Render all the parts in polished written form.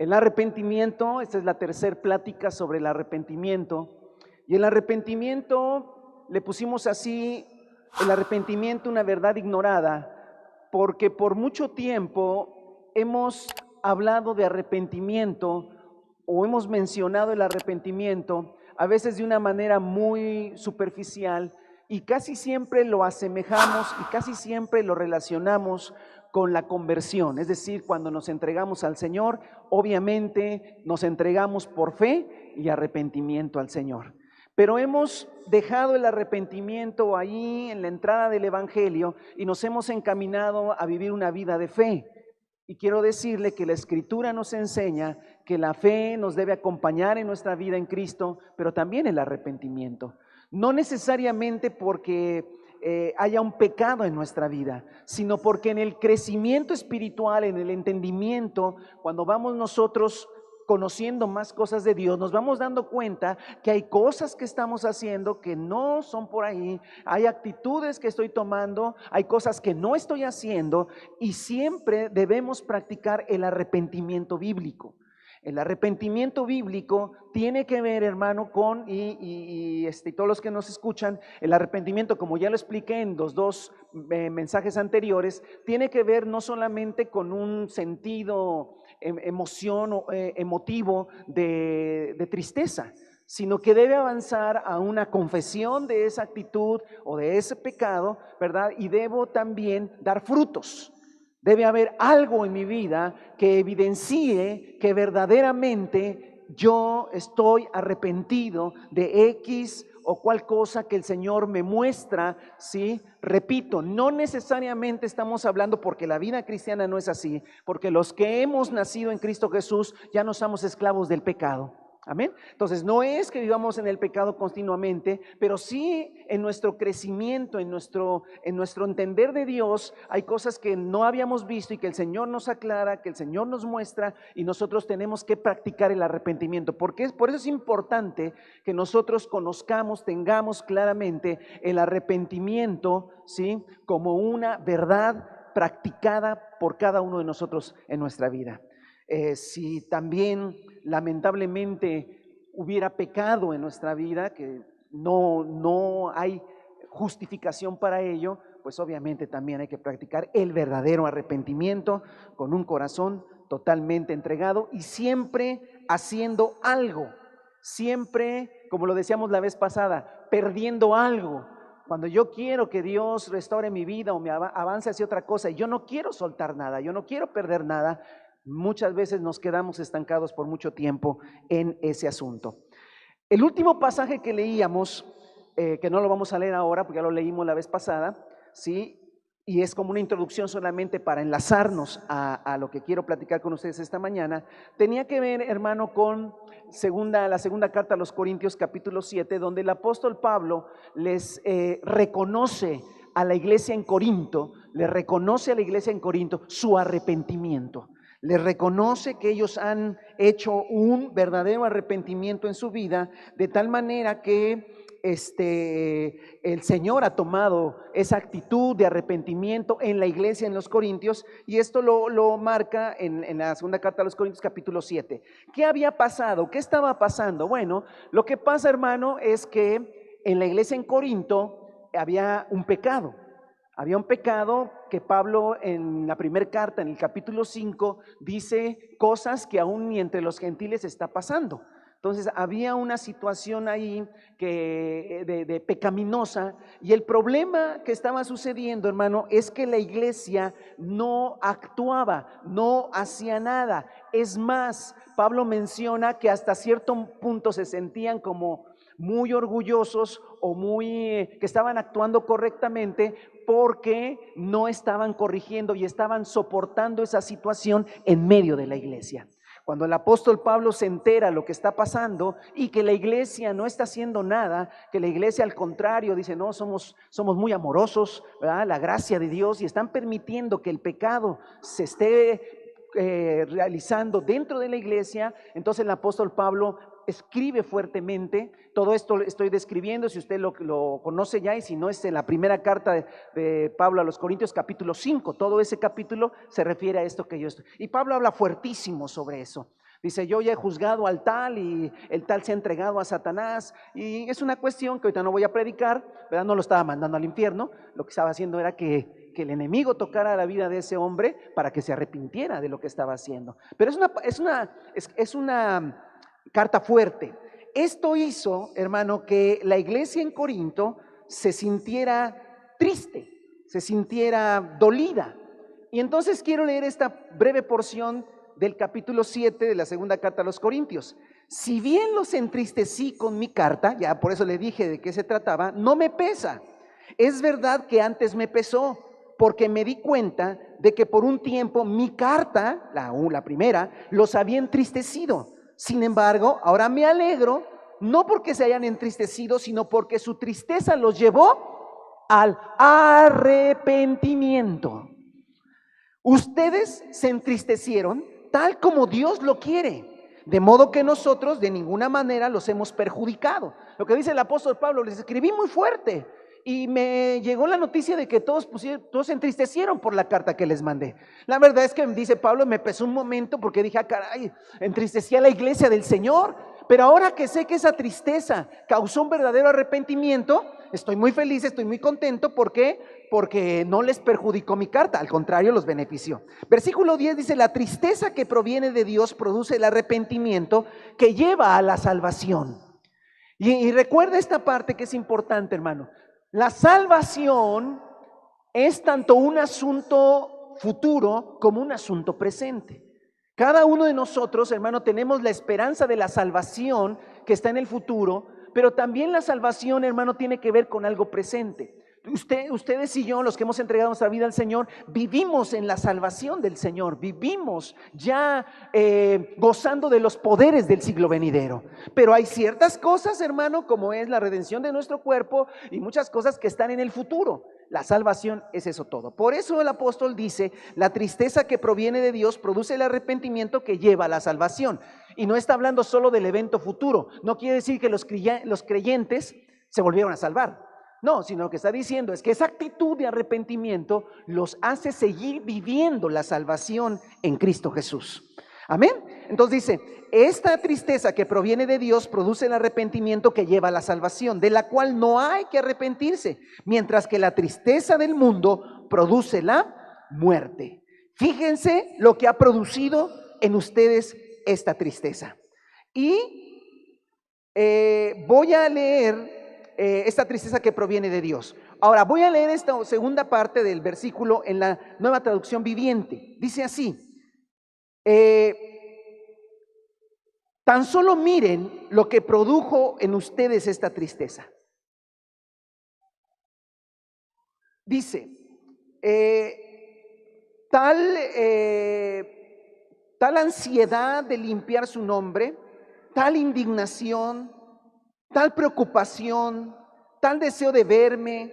El arrepentimiento, esta es la tercera plática sobre el arrepentimiento. Y el arrepentimiento le pusimos así, el arrepentimiento una verdad ignorada, porque por mucho tiempo hemos hablado de arrepentimiento o hemos mencionado el arrepentimiento, a veces de una manera muy superficial, y casi siempre lo asemejamos y casi siempre lo relacionamos con la conversión, es decir, cuando nos entregamos al Señor, obviamente nos entregamos por fe y arrepentimiento al Señor. Pero hemos dejado el arrepentimiento ahí en la entrada del Evangelio y nos hemos encaminado a vivir una vida de fe. Y quiero decirle que la Escritura nos enseña que la fe nos debe acompañar en nuestra vida en Cristo, pero también el arrepentimiento. No necesariamente porque haya un pecado en nuestra vida, sino porque en el crecimiento espiritual, en el entendimiento, cuando vamos nosotros conociendo más cosas de Dios, nos vamos dando cuenta que hay cosas que estamos haciendo que no son por ahí, hay actitudes que estoy tomando, hay cosas que no estoy haciendo, y siempre debemos practicar el arrepentimiento bíblico. El arrepentimiento bíblico tiene que ver, hermano, con, y todos los que nos escuchan, el arrepentimiento, como ya lo expliqué en los dos mensajes anteriores, tiene que ver no solamente con un sentido, emoción o emotivo de tristeza, sino que debe avanzar a una confesión de esa actitud o de ese pecado, ¿verdad? Y debo también dar frutos. Debe haber algo en mi vida que evidencie que verdaderamente yo estoy arrepentido de X o cual cosa que el Señor me muestra, ¿sí? Repito, no necesariamente estamos hablando, porque la vida cristiana no es así, porque los que hemos nacido en Cristo Jesús ya no somos esclavos del pecado. Amén. Entonces no es que vivamos en el pecado continuamente, pero sí en nuestro crecimiento, en nuestro entender de Dios, hay cosas que no habíamos visto y que el Señor nos aclara, que el Señor nos muestra, y nosotros tenemos que practicar el arrepentimiento. Por eso es importante que nosotros conozcamos, tengamos claramente el arrepentimiento, ¿sí? Como una verdad practicada por cada uno de nosotros en nuestra vida. Si también lamentablemente hubiera pecado en nuestra vida, que no hay justificación para ello, pues obviamente también hay que practicar el verdadero arrepentimiento con un corazón totalmente entregado y siempre haciendo algo, siempre, como lo decíamos la vez pasada, perdiendo algo. Cuando yo quiero que Dios restaure mi vida o me avance hacia otra cosa y yo no quiero soltar nada, yo no quiero perder nada, muchas veces nos quedamos estancados por mucho tiempo en ese asunto. El último pasaje que leíamos, que no lo vamos a leer ahora porque ya lo leímos la vez pasada, ¿sí? Y es como una introducción solamente para enlazarnos a lo que quiero platicar con ustedes esta mañana, tenía que ver, hermano, con la segunda carta a los Corintios capítulo 7, donde el apóstol Pablo les reconoce a la iglesia en Corinto, le reconoce a la iglesia en Corinto su arrepentimiento. Les reconoce que ellos han hecho un verdadero arrepentimiento en su vida, de tal manera que el Señor ha tomado esa actitud de arrepentimiento en la iglesia en los Corintios, y esto lo marca en la segunda carta a los Corintios capítulo 7. ¿Qué había pasado? ¿Qué estaba pasando? Bueno, lo que pasa, hermano, es que en la iglesia en Corinto había un pecado. Había un pecado que Pablo en la primera carta, en el capítulo 5, dice cosas que aún ni entre los gentiles está pasando. Entonces había una situación ahí de pecaminosa, y el problema que estaba sucediendo, hermano, es que la iglesia no actuaba, no hacía nada. Es más, Pablo menciona que hasta cierto punto se sentían como muy orgullosos o que estaban actuando correctamente, porque no estaban corrigiendo y estaban soportando esa situación en medio de la iglesia. Cuando el apóstol Pablo se entera lo que está pasando y que la iglesia no está haciendo nada, que la iglesia al contrario dice, no, somos muy amorosos, ¿verdad? La gracia de Dios, y están permitiendo que el pecado se esté realizando dentro de la iglesia, entonces el apóstol Pablo escribe fuertemente. Todo esto estoy describiendo, si usted lo conoce ya, y si no, es en la primera carta de Pablo a los Corintios capítulo 5, todo ese capítulo se refiere a esto que yo estoy. Y Pablo habla fuertísimo sobre eso. Dice, yo ya he juzgado al tal y el tal se ha entregado a Satanás. Y es una cuestión que ahorita no voy a predicar, ¿verdad? No lo estaba mandando al infierno, lo que estaba haciendo era que el enemigo tocara la vida de ese hombre para que se arrepintiera de lo que estaba haciendo. Pero es una carta fuerte. Esto hizo, hermano, que la iglesia en Corinto se sintiera triste, se sintiera dolida. Y entonces quiero leer esta breve porción del capítulo 7 de la segunda carta a los Corintios. Si bien los entristecí con mi carta, ya por eso le dije de qué se trataba, no me pesa. Es verdad que antes me pesó, porque me di cuenta de que por un tiempo mi carta, la primera, los había entristecido. Sin embargo, ahora me alegro, no porque se hayan entristecido, sino porque su tristeza los llevó al arrepentimiento. Ustedes se entristecieron tal como Dios lo quiere, de modo que nosotros de ninguna manera los hemos perjudicado. Lo que dice el apóstol Pablo, les escribí muy fuerte y me llegó la noticia de que todos se entristecieron por la carta que les mandé. La verdad es que, dice Pablo, me pesó un momento porque dije, caray, entristecí a la iglesia del Señor, pero ahora que sé que esa tristeza causó un verdadero arrepentimiento, estoy muy feliz, estoy muy contento. ¿Por qué? Porque no les perjudicó mi carta, al contrario, los benefició. Versículo 10 dice, la tristeza que proviene de Dios produce el arrepentimiento que lleva a la salvación. Y recuerda esta parte que es importante, hermano. La salvación es tanto un asunto futuro como un asunto presente. Cada uno de nosotros, hermano, tenemos la esperanza de la salvación que está en el futuro, pero también la salvación, hermano, tiene que ver con algo presente. Ustedes y yo, los que hemos entregado nuestra vida al Señor, vivimos en la salvación del Señor, vivimos ya gozando de los poderes del siglo venidero. Pero hay ciertas cosas, hermano, como es la redención de nuestro cuerpo y muchas cosas que están en el futuro. La salvación es eso todo. Por eso el apóstol dice, la tristeza que proviene de Dios produce el arrepentimiento que lleva a la salvación. Y no está hablando solo del evento futuro. No quiere decir que los creyentes se volvieron a salvar. No, sino lo que está diciendo es que esa actitud de arrepentimiento los hace seguir viviendo la salvación en Cristo Jesús. Amén. Entonces dice, esta tristeza que proviene de Dios produce el arrepentimiento que lleva a la salvación, de la cual no hay que arrepentirse, mientras que la tristeza del mundo produce la muerte. Fíjense lo que ha producido en ustedes esta tristeza. Y voy a leer esta tristeza que proviene de Dios. Ahora voy a leer esta segunda parte del versículo en la Nueva Traducción Viviente. Dice así, tan solo miren lo que produjo en ustedes esta tristeza. Dice, tal ansiedad de limpiar su nombre, tal indignación, tal preocupación, tal deseo de verme,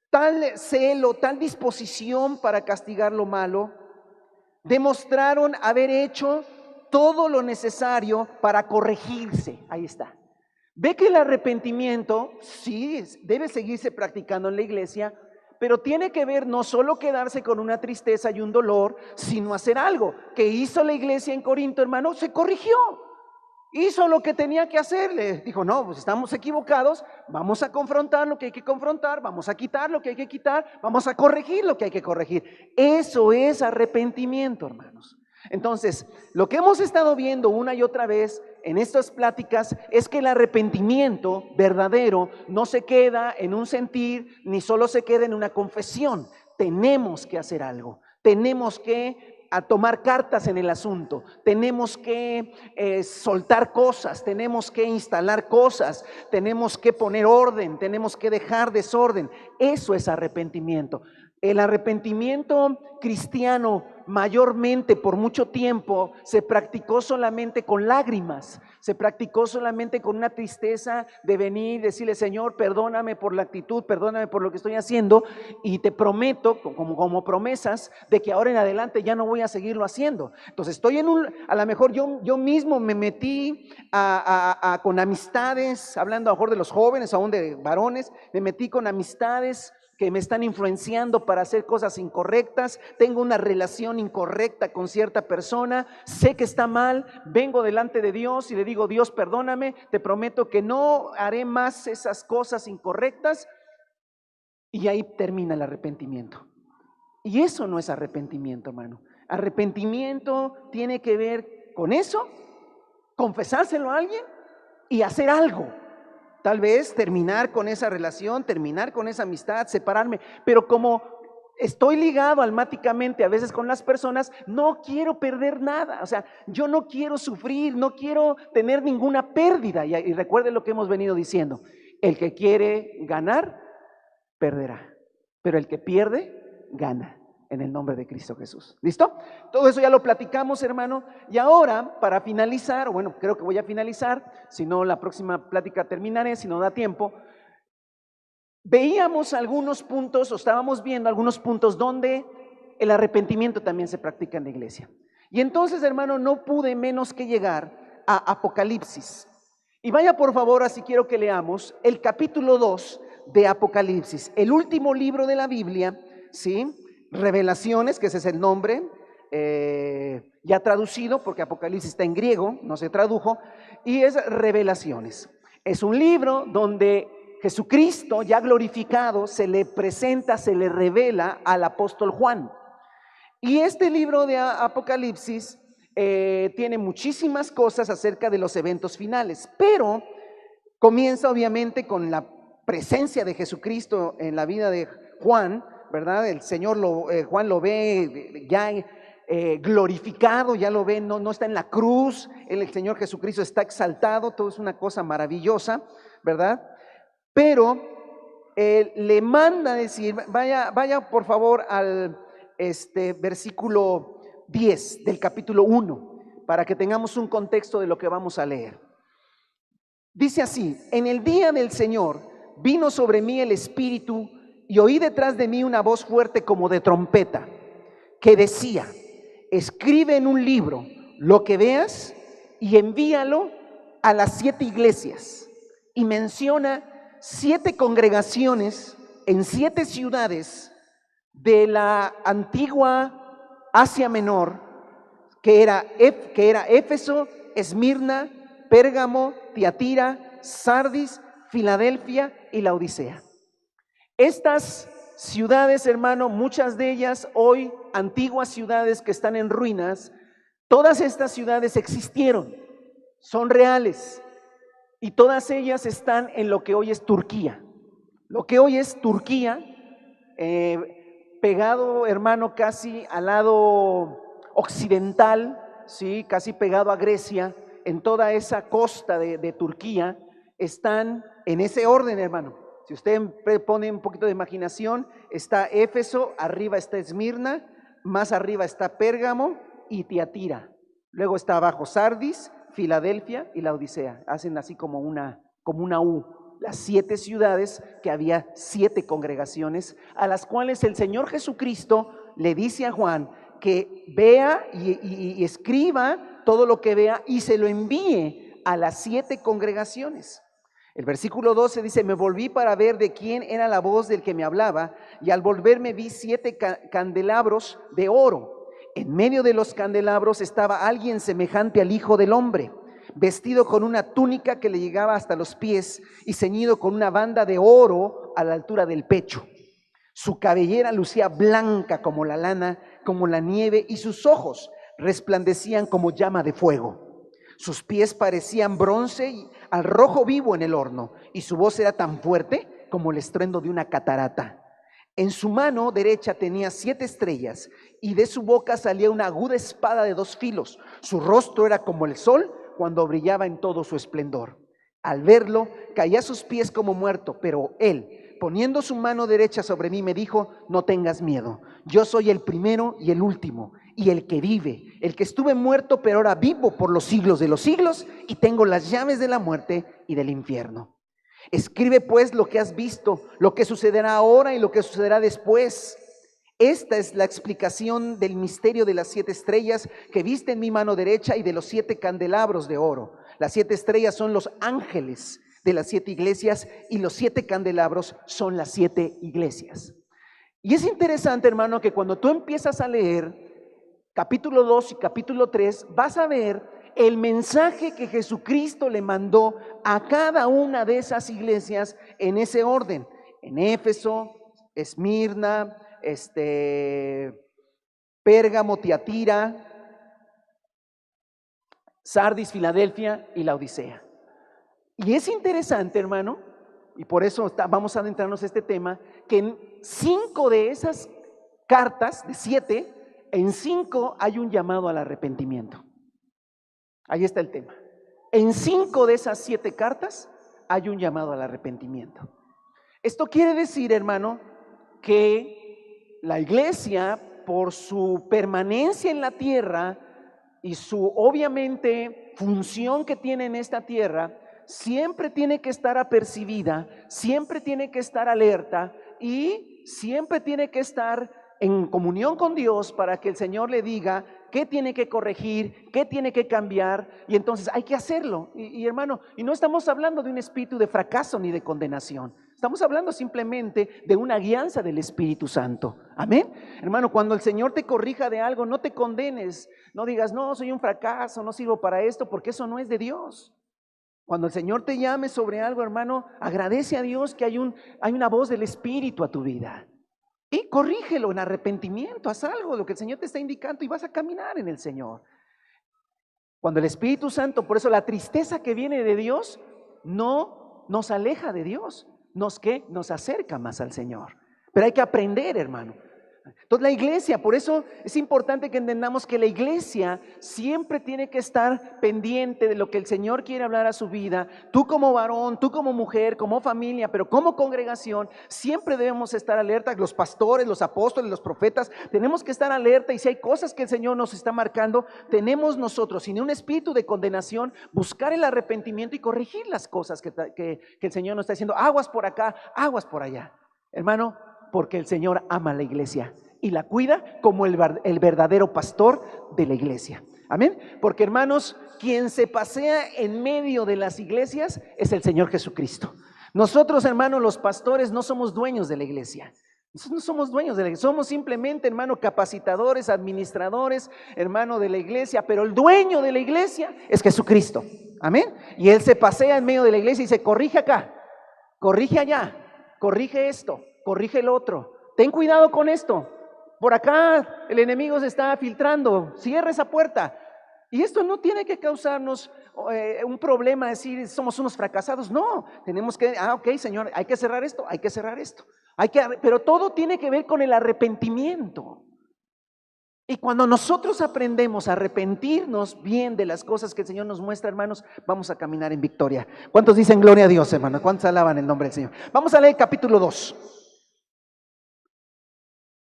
tal celo, tal disposición para castigar lo malo, demostraron haber hecho todo lo necesario para corregirse. Ahí está. Ve que el arrepentimiento sí debe seguirse practicando en la iglesia, pero tiene que ver no solo quedarse con una tristeza y un dolor, sino hacer algo. ¿Qué hizo la iglesia en Corinto, hermano? Se corrigió. Hizo lo que tenía que hacer, le dijo, no, pues estamos equivocados, vamos a confrontar lo que hay que confrontar, vamos a quitar lo que hay que quitar, vamos a corregir lo que hay que corregir. Eso es arrepentimiento, hermanos. Entonces, lo que hemos estado viendo una y otra vez en estas pláticas es que el arrepentimiento verdadero no se queda en un sentir, ni solo se queda en una confesión. Tenemos que hacer algo, tenemos que tomar cartas en el asunto, tenemos que soltar cosas, tenemos que instalar cosas, tenemos que poner orden, tenemos que dejar desorden. Eso es arrepentimiento. El arrepentimiento cristiano mayormente por mucho tiempo se practicó solamente con lágrimas, se practicó solamente con una tristeza de venir y decirle, Señor, perdóname por la actitud, perdóname por lo que estoy haciendo, y te prometo, como promesas, de que ahora en adelante ya no voy a seguirlo haciendo. Entonces estoy a lo mejor yo mismo me metí con amistades, hablando a lo mejor de los jóvenes, aún de varones, me metí con amistades que me están influenciando para hacer cosas incorrectas, tengo una relación incorrecta con cierta persona, sé que está mal, vengo delante de Dios y le digo: Dios, perdóname, te prometo que no haré más esas cosas incorrectas, y ahí termina el arrepentimiento. Y eso no es arrepentimiento, hermano. Arrepentimiento tiene que ver con eso, confesárselo a alguien y hacer algo. Tal vez terminar con esa relación, terminar con esa amistad, separarme, pero como estoy ligado almáticamente a veces con las personas, no quiero perder nada. O sea, yo no quiero sufrir, no quiero tener ninguna pérdida. Y recuerden lo que hemos venido diciendo: el que quiere ganar, perderá, pero el que pierde, gana. En el nombre de Cristo Jesús. ¿Listo? Todo eso ya lo platicamos, hermano. Y ahora, para finalizar, bueno, creo que voy a finalizar, si no la próxima plática terminaré, si no da tiempo. Veíamos algunos puntos, o estábamos viendo algunos puntos donde el arrepentimiento también se practica en la iglesia. Y entonces, hermano, no pude menos que llegar a Apocalipsis. Y vaya por favor, así quiero que leamos el capítulo 2 de Apocalipsis, el último libro de la Biblia, ¿sí? Revelaciones, que ese es el nombre, ya traducido, porque Apocalipsis está en griego, no se tradujo, y es Revelaciones. Es un libro donde Jesucristo, ya glorificado, se le presenta, se le revela al apóstol Juan. Y este libro de Apocalipsis tiene muchísimas cosas acerca de los eventos finales, pero comienza obviamente con la presencia de Jesucristo en la vida de Juan, ¿verdad? El Señor, Juan lo ve ya glorificado, ya lo ve, no está en la cruz, el Señor Jesucristo está exaltado, todo es una cosa maravillosa, ¿verdad? Pero le manda decir, vaya por favor al versículo 10 del capítulo 1, para que tengamos un contexto de lo que vamos a leer. Dice así: en el día del Señor vino sobre mí el Espíritu, y oí detrás de mí una voz fuerte como de trompeta, que decía: escribe en un libro lo que veas y envíalo a las 7 iglesias. Y menciona 7 congregaciones en 7 ciudades de la antigua Asia Menor, que era Éfeso, Esmirna, Pérgamo, Tiatira, Sardis, Filadelfia y Laodicea. Estas ciudades, hermano, muchas de ellas hoy antiguas ciudades que están en ruinas, todas estas ciudades existieron, son reales, y todas ellas están en lo que hoy es Turquía. Lo que hoy es Turquía, pegado, hermano, casi al lado occidental, ¿sí? Casi pegado a Grecia, en toda esa costa de Turquía, están en ese orden, hermano. Si usted pone un poquito de imaginación, está Éfeso, arriba está Esmirna, más arriba está Pérgamo y Tiatira. Luego está abajo Sardis, Filadelfia y Laodicea. Hacen así como una U. Las 7 ciudades, que había 7 congregaciones, a las cuales el Señor Jesucristo le dice a Juan que vea y escriba todo lo que vea y se lo envíe a las 7 congregaciones. El versículo 12 dice: me volví para ver de quién era la voz del que me hablaba, y al volverme vi 7 candelabros de oro. En medio de los candelabros estaba alguien semejante al Hijo del Hombre, vestido con una túnica que le llegaba hasta los pies y ceñido con una banda de oro a la altura del pecho. Su cabellera lucía blanca como la lana, como la nieve, y sus ojos resplandecían como llama de fuego. Sus pies parecían bronce y al rojo vivo en el horno, y su voz era tan fuerte como el estruendo de una catarata. En su mano derecha tenía 7 estrellas, y de su boca salía una aguda espada de 2 filos. Su rostro era como el sol cuando brillaba en todo su esplendor. Al verlo, caí a sus pies como muerto, pero él, poniendo su mano derecha sobre mí, me dijo: no tengas miedo, yo soy el primero y el último, y el que vive, el que estuve muerto, pero ahora vivo por los siglos de los siglos, y tengo las llaves de la muerte y del infierno. Escribe pues lo que has visto, lo que sucederá ahora y lo que sucederá después. Esta es la explicación del misterio de las 7 estrellas que viste en mi mano derecha y de los 7 candelabros de oro. Las 7 estrellas son los ángeles de las 7 iglesias y los 7 candelabros son las 7 iglesias. Y es interesante, hermano, que cuando tú empiezas a leer capítulo 2 y capítulo 3, vas a ver el mensaje que Jesucristo le mandó a cada una de esas iglesias en ese orden. En Éfeso, Esmirna, Pérgamo, Tiatira, Sardis, Filadelfia y Laodicea. Y es interesante, hermano, y por eso vamos a adentrarnos a este tema, que en 5 de esas cartas, de 7, en 5 hay un llamado al arrepentimiento. Ahí está el tema. En 5 de esas 7 cartas hay un llamado al arrepentimiento. Esto quiere decir, hermano, que la iglesia, por su permanencia en la tierra y su obviamente función que tiene en esta tierra, siempre tiene que estar apercibida, siempre tiene que estar alerta y siempre tiene que estar en comunión con Dios para que el Señor le diga qué tiene que corregir, qué tiene que cambiar, y entonces hay que hacerlo. Y hermano, y no estamos hablando de un espíritu de fracaso ni de condenación, estamos hablando simplemente de una guianza del Espíritu Santo. Amén. Hermano, cuando el Señor te corrija de algo, no te condenes, no digas, no, soy un fracaso, no sirvo para esto, porque eso no es de Dios. Cuando el Señor te llame sobre algo, hermano, agradece a Dios que hay una voz del Espíritu a tu vida. Y corrígelo en arrepentimiento, haz algo, lo que el Señor te está indicando y vas a caminar en el Señor. Cuando el Espíritu Santo, por eso la tristeza que viene de Dios no nos aleja de Dios, nos acerca más al Señor. Pero hay que aprender, hermano. Entonces la iglesia, por eso es importante que entendamos que la iglesia siempre tiene que estar pendiente de lo que el Señor quiere hablar a su vida. Tú como varón, tú como mujer, como familia, pero como congregación, siempre debemos estar alerta. Los pastores, los apóstoles, los profetas, tenemos que estar alerta, y si hay cosas que el Señor nos está marcando, tenemos nosotros, sin un espíritu de condenación, buscar el arrepentimiento y corregir las cosas que el Señor nos está diciendo. Aguas por acá, aguas por allá. Hermano, porque el Señor ama a la iglesia y la cuida como el verdadero pastor de la iglesia. Amén. Porque, hermanos, quien se pasea en medio de las iglesias es el Señor Jesucristo. Nosotros, hermanos, los pastores, no somos dueños de la iglesia. Nosotros no somos dueños de la iglesia, somos simplemente, hermano, capacitadores, administradores, hermano, de la iglesia. Pero el dueño de la iglesia es Jesucristo. Amén. Y Él se pasea en medio de la iglesia y dice, corrige acá, corrige allá, corrige esto, corrige el otro, ten cuidado con esto, por acá el enemigo se está filtrando, cierra esa puerta. Y esto no tiene que causarnos un problema, decir somos unos fracasados. No, tenemos que, ok, Señor, hay que cerrar esto, hay que cerrar esto, pero todo tiene que ver con el arrepentimiento. Y cuando nosotros aprendemos a arrepentirnos bien de las cosas que el Señor nos muestra, hermanos, vamos a caminar en victoria. ¿Cuántos dicen gloria a Dios, hermanos? ¿Cuántos alaban el nombre del Señor? Vamos a leer capítulo 2.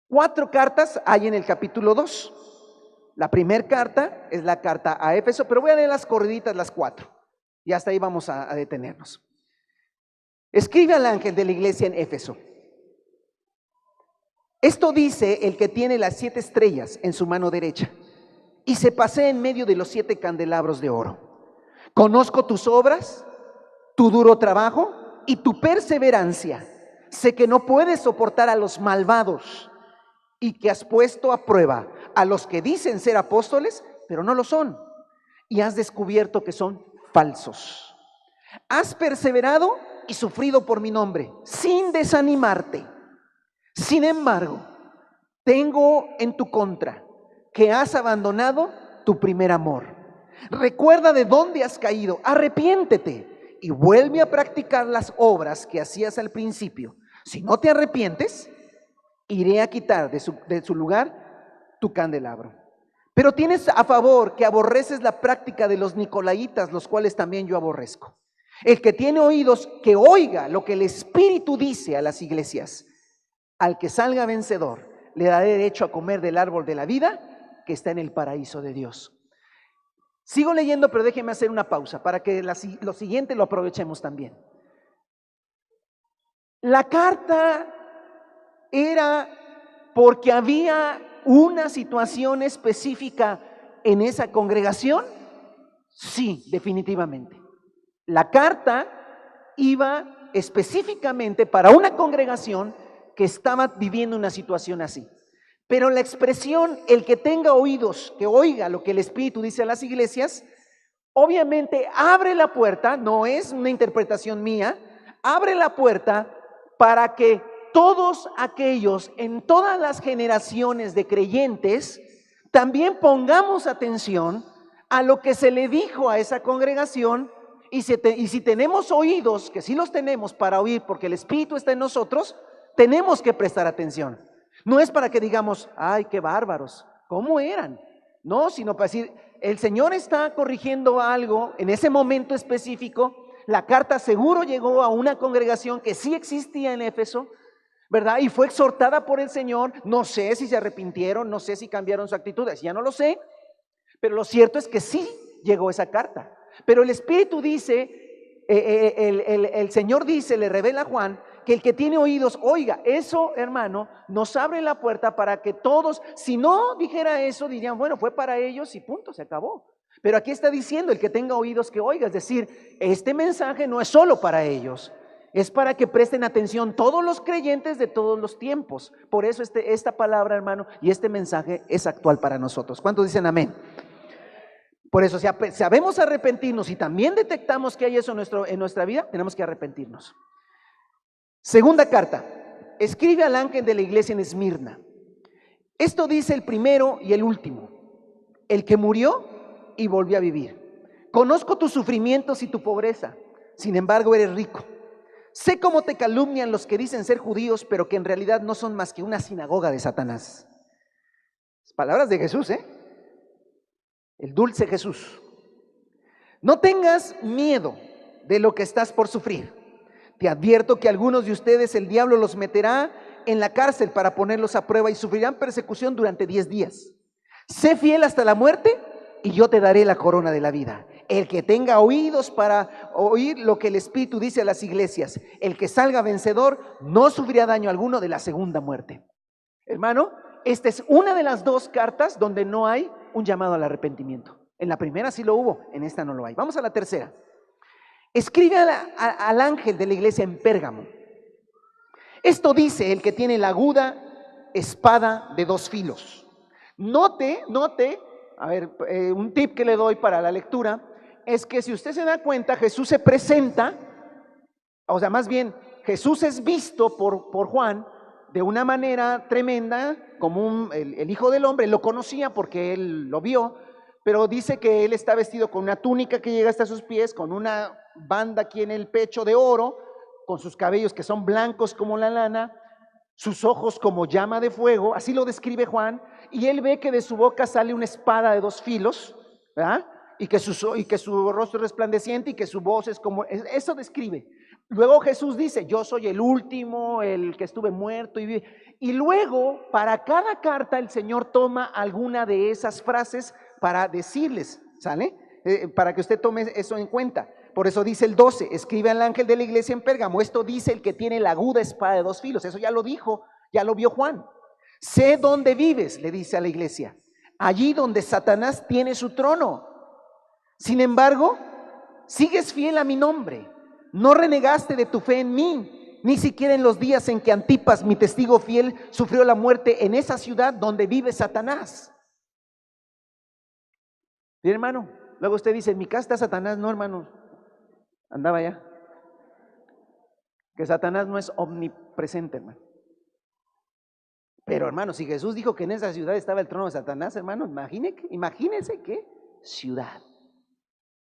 4 cartas hay en el capítulo 2. La primera carta es la carta a Éfeso, pero voy a leer las corriditas, las 4. Y hasta ahí vamos a detenernos. Escribe al ángel de la iglesia en Éfeso. Esto dice el que tiene las 7 estrellas en su mano derecha y se pasea en medio de los 7 candelabros de oro. Conozco tus obras, tu duro trabajo y tu perseverancia. Sé que no puedes soportar a los malvados y que has puesto a prueba a los que dicen ser apóstoles, pero no lo son, y has descubierto que son falsos. Has perseverado y sufrido por mi nombre, sin desanimarte. Sin embargo, tengo en tu contra que has abandonado tu primer amor. Recuerda de dónde has caído, arrepiéntete y vuelve a practicar las obras que hacías al principio. Si no te arrepientes, iré a quitar de su lugar tu candelabro. Pero tienes a favor que aborreces la práctica de los nicolaítas, los cuales también yo aborrezco. El que tiene oídos, que oiga lo que el Espíritu dice a las iglesias. Al que salga vencedor, le daré derecho a comer del árbol de la vida que está en el paraíso de Dios. Sigo leyendo, pero déjeme hacer una pausa para que lo siguiente lo aprovechemos también. La carta era porque había una situación específica en esa congregación. Sí, definitivamente. La carta iba específicamente para una congregación que estaba viviendo una situación así. Pero la expresión, el que tenga oídos, que oiga lo que el Espíritu dice a las iglesias, obviamente abre la puerta, no es una interpretación mía, abre la puerta para que todos aquellos en todas las generaciones de creyentes también pongamos atención a lo que se le dijo a esa congregación y si tenemos oídos, que sí los tenemos para oír porque el Espíritu está en nosotros, tenemos que prestar atención. No es para que digamos, ay, qué bárbaros, ¿cómo eran? No, sino para decir, el Señor está corrigiendo algo en ese momento específico. La carta seguro llegó a una congregación que sí existía en Éfeso, ¿verdad? Y fue exhortada por el Señor. No sé si se arrepintieron, no sé si cambiaron su actitud, ya no lo sé, pero lo cierto es que sí llegó esa carta. Pero el Espíritu dice, el Señor dice, le revela a Juan, que el que tiene oídos, oiga. Eso, hermano, nos abre la puerta para que todos, si no dijera eso, dirían, bueno, fue para ellos y punto, se acabó. Pero aquí está diciendo, el que tenga oídos que oiga, es decir, este mensaje no es solo para ellos, es para que presten atención todos los creyentes de todos los tiempos. Por eso esta palabra, hermano, y este mensaje es actual para nosotros. ¿Cuántos dicen amén? Por eso, si sabemos arrepentirnos y también detectamos que hay eso en nuestra vida, tenemos que arrepentirnos. Segunda carta, escribe al ángel de la iglesia en Esmirna. Esto dice el primero y el último, el que murió y volvió a vivir. Conozco tus sufrimientos y tu pobreza, sin embargo eres rico. Sé cómo te calumnian los que dicen ser judíos, pero que en realidad no son más que una sinagoga de Satanás. Palabras de Jesús, el dulce Jesús. No tengas miedo de lo que estás por sufrir. Te advierto que algunos de ustedes el diablo los meterá en la cárcel para ponerlos a prueba y sufrirán persecución durante 10 días. Sé fiel hasta la muerte y yo te daré la corona de la vida. El que tenga oídos para oír lo que el Espíritu dice a las iglesias, el que salga vencedor no sufrirá daño alguno de la segunda muerte. Hermano, esta es una de las dos cartas donde no hay un llamado al arrepentimiento. En la primera sí lo hubo, en esta no lo hay. Vamos a la tercera. Escribe al ángel de la iglesia en Pérgamo. Esto dice el que tiene la aguda espada de 2 filos. Note, a ver, un tip que le doy para la lectura es que si usted se da cuenta, Jesús se presenta, o sea, más bien, Jesús es visto por Juan de una manera tremenda, como el Hijo del Hombre. Lo conocía porque él lo vio, pero dice que él está vestido con una túnica que llega hasta sus pies, con una banda aquí en el pecho de oro, con sus cabellos que son blancos como la lana, sus ojos como llama de fuego, así lo describe Juan, y él ve que de su boca sale una espada de 2 filos, ¿verdad? Y que su rostro es resplandeciente y que su voz es como, eso describe. Luego Jesús dice, yo soy el último, el que estuve muerto y luego para cada carta el Señor toma alguna de esas frases para decirles, ¿sale? Para que usted tome eso en cuenta. Por eso dice el 12, escribe al ángel de la iglesia en Pérgamo. Esto dice el que tiene la aguda espada de 2 filos. Eso ya lo dijo, ya lo vio Juan. Sé dónde vives, le dice a la iglesia, allí donde Satanás tiene su trono. Sin embargo, sigues fiel a mi nombre. No renegaste de tu fe en mí, ni siquiera en los días en que Antipas, mi testigo fiel, sufrió la muerte en esa ciudad donde vive Satanás. Bien, hermano, luego usted dice, en mi casa está Satanás. No, hermano, andaba allá. Que Satanás no es omnipresente, hermano. Pero, hermano, si Jesús dijo que en esa ciudad estaba el trono de Satanás, hermano, imagínense qué ciudad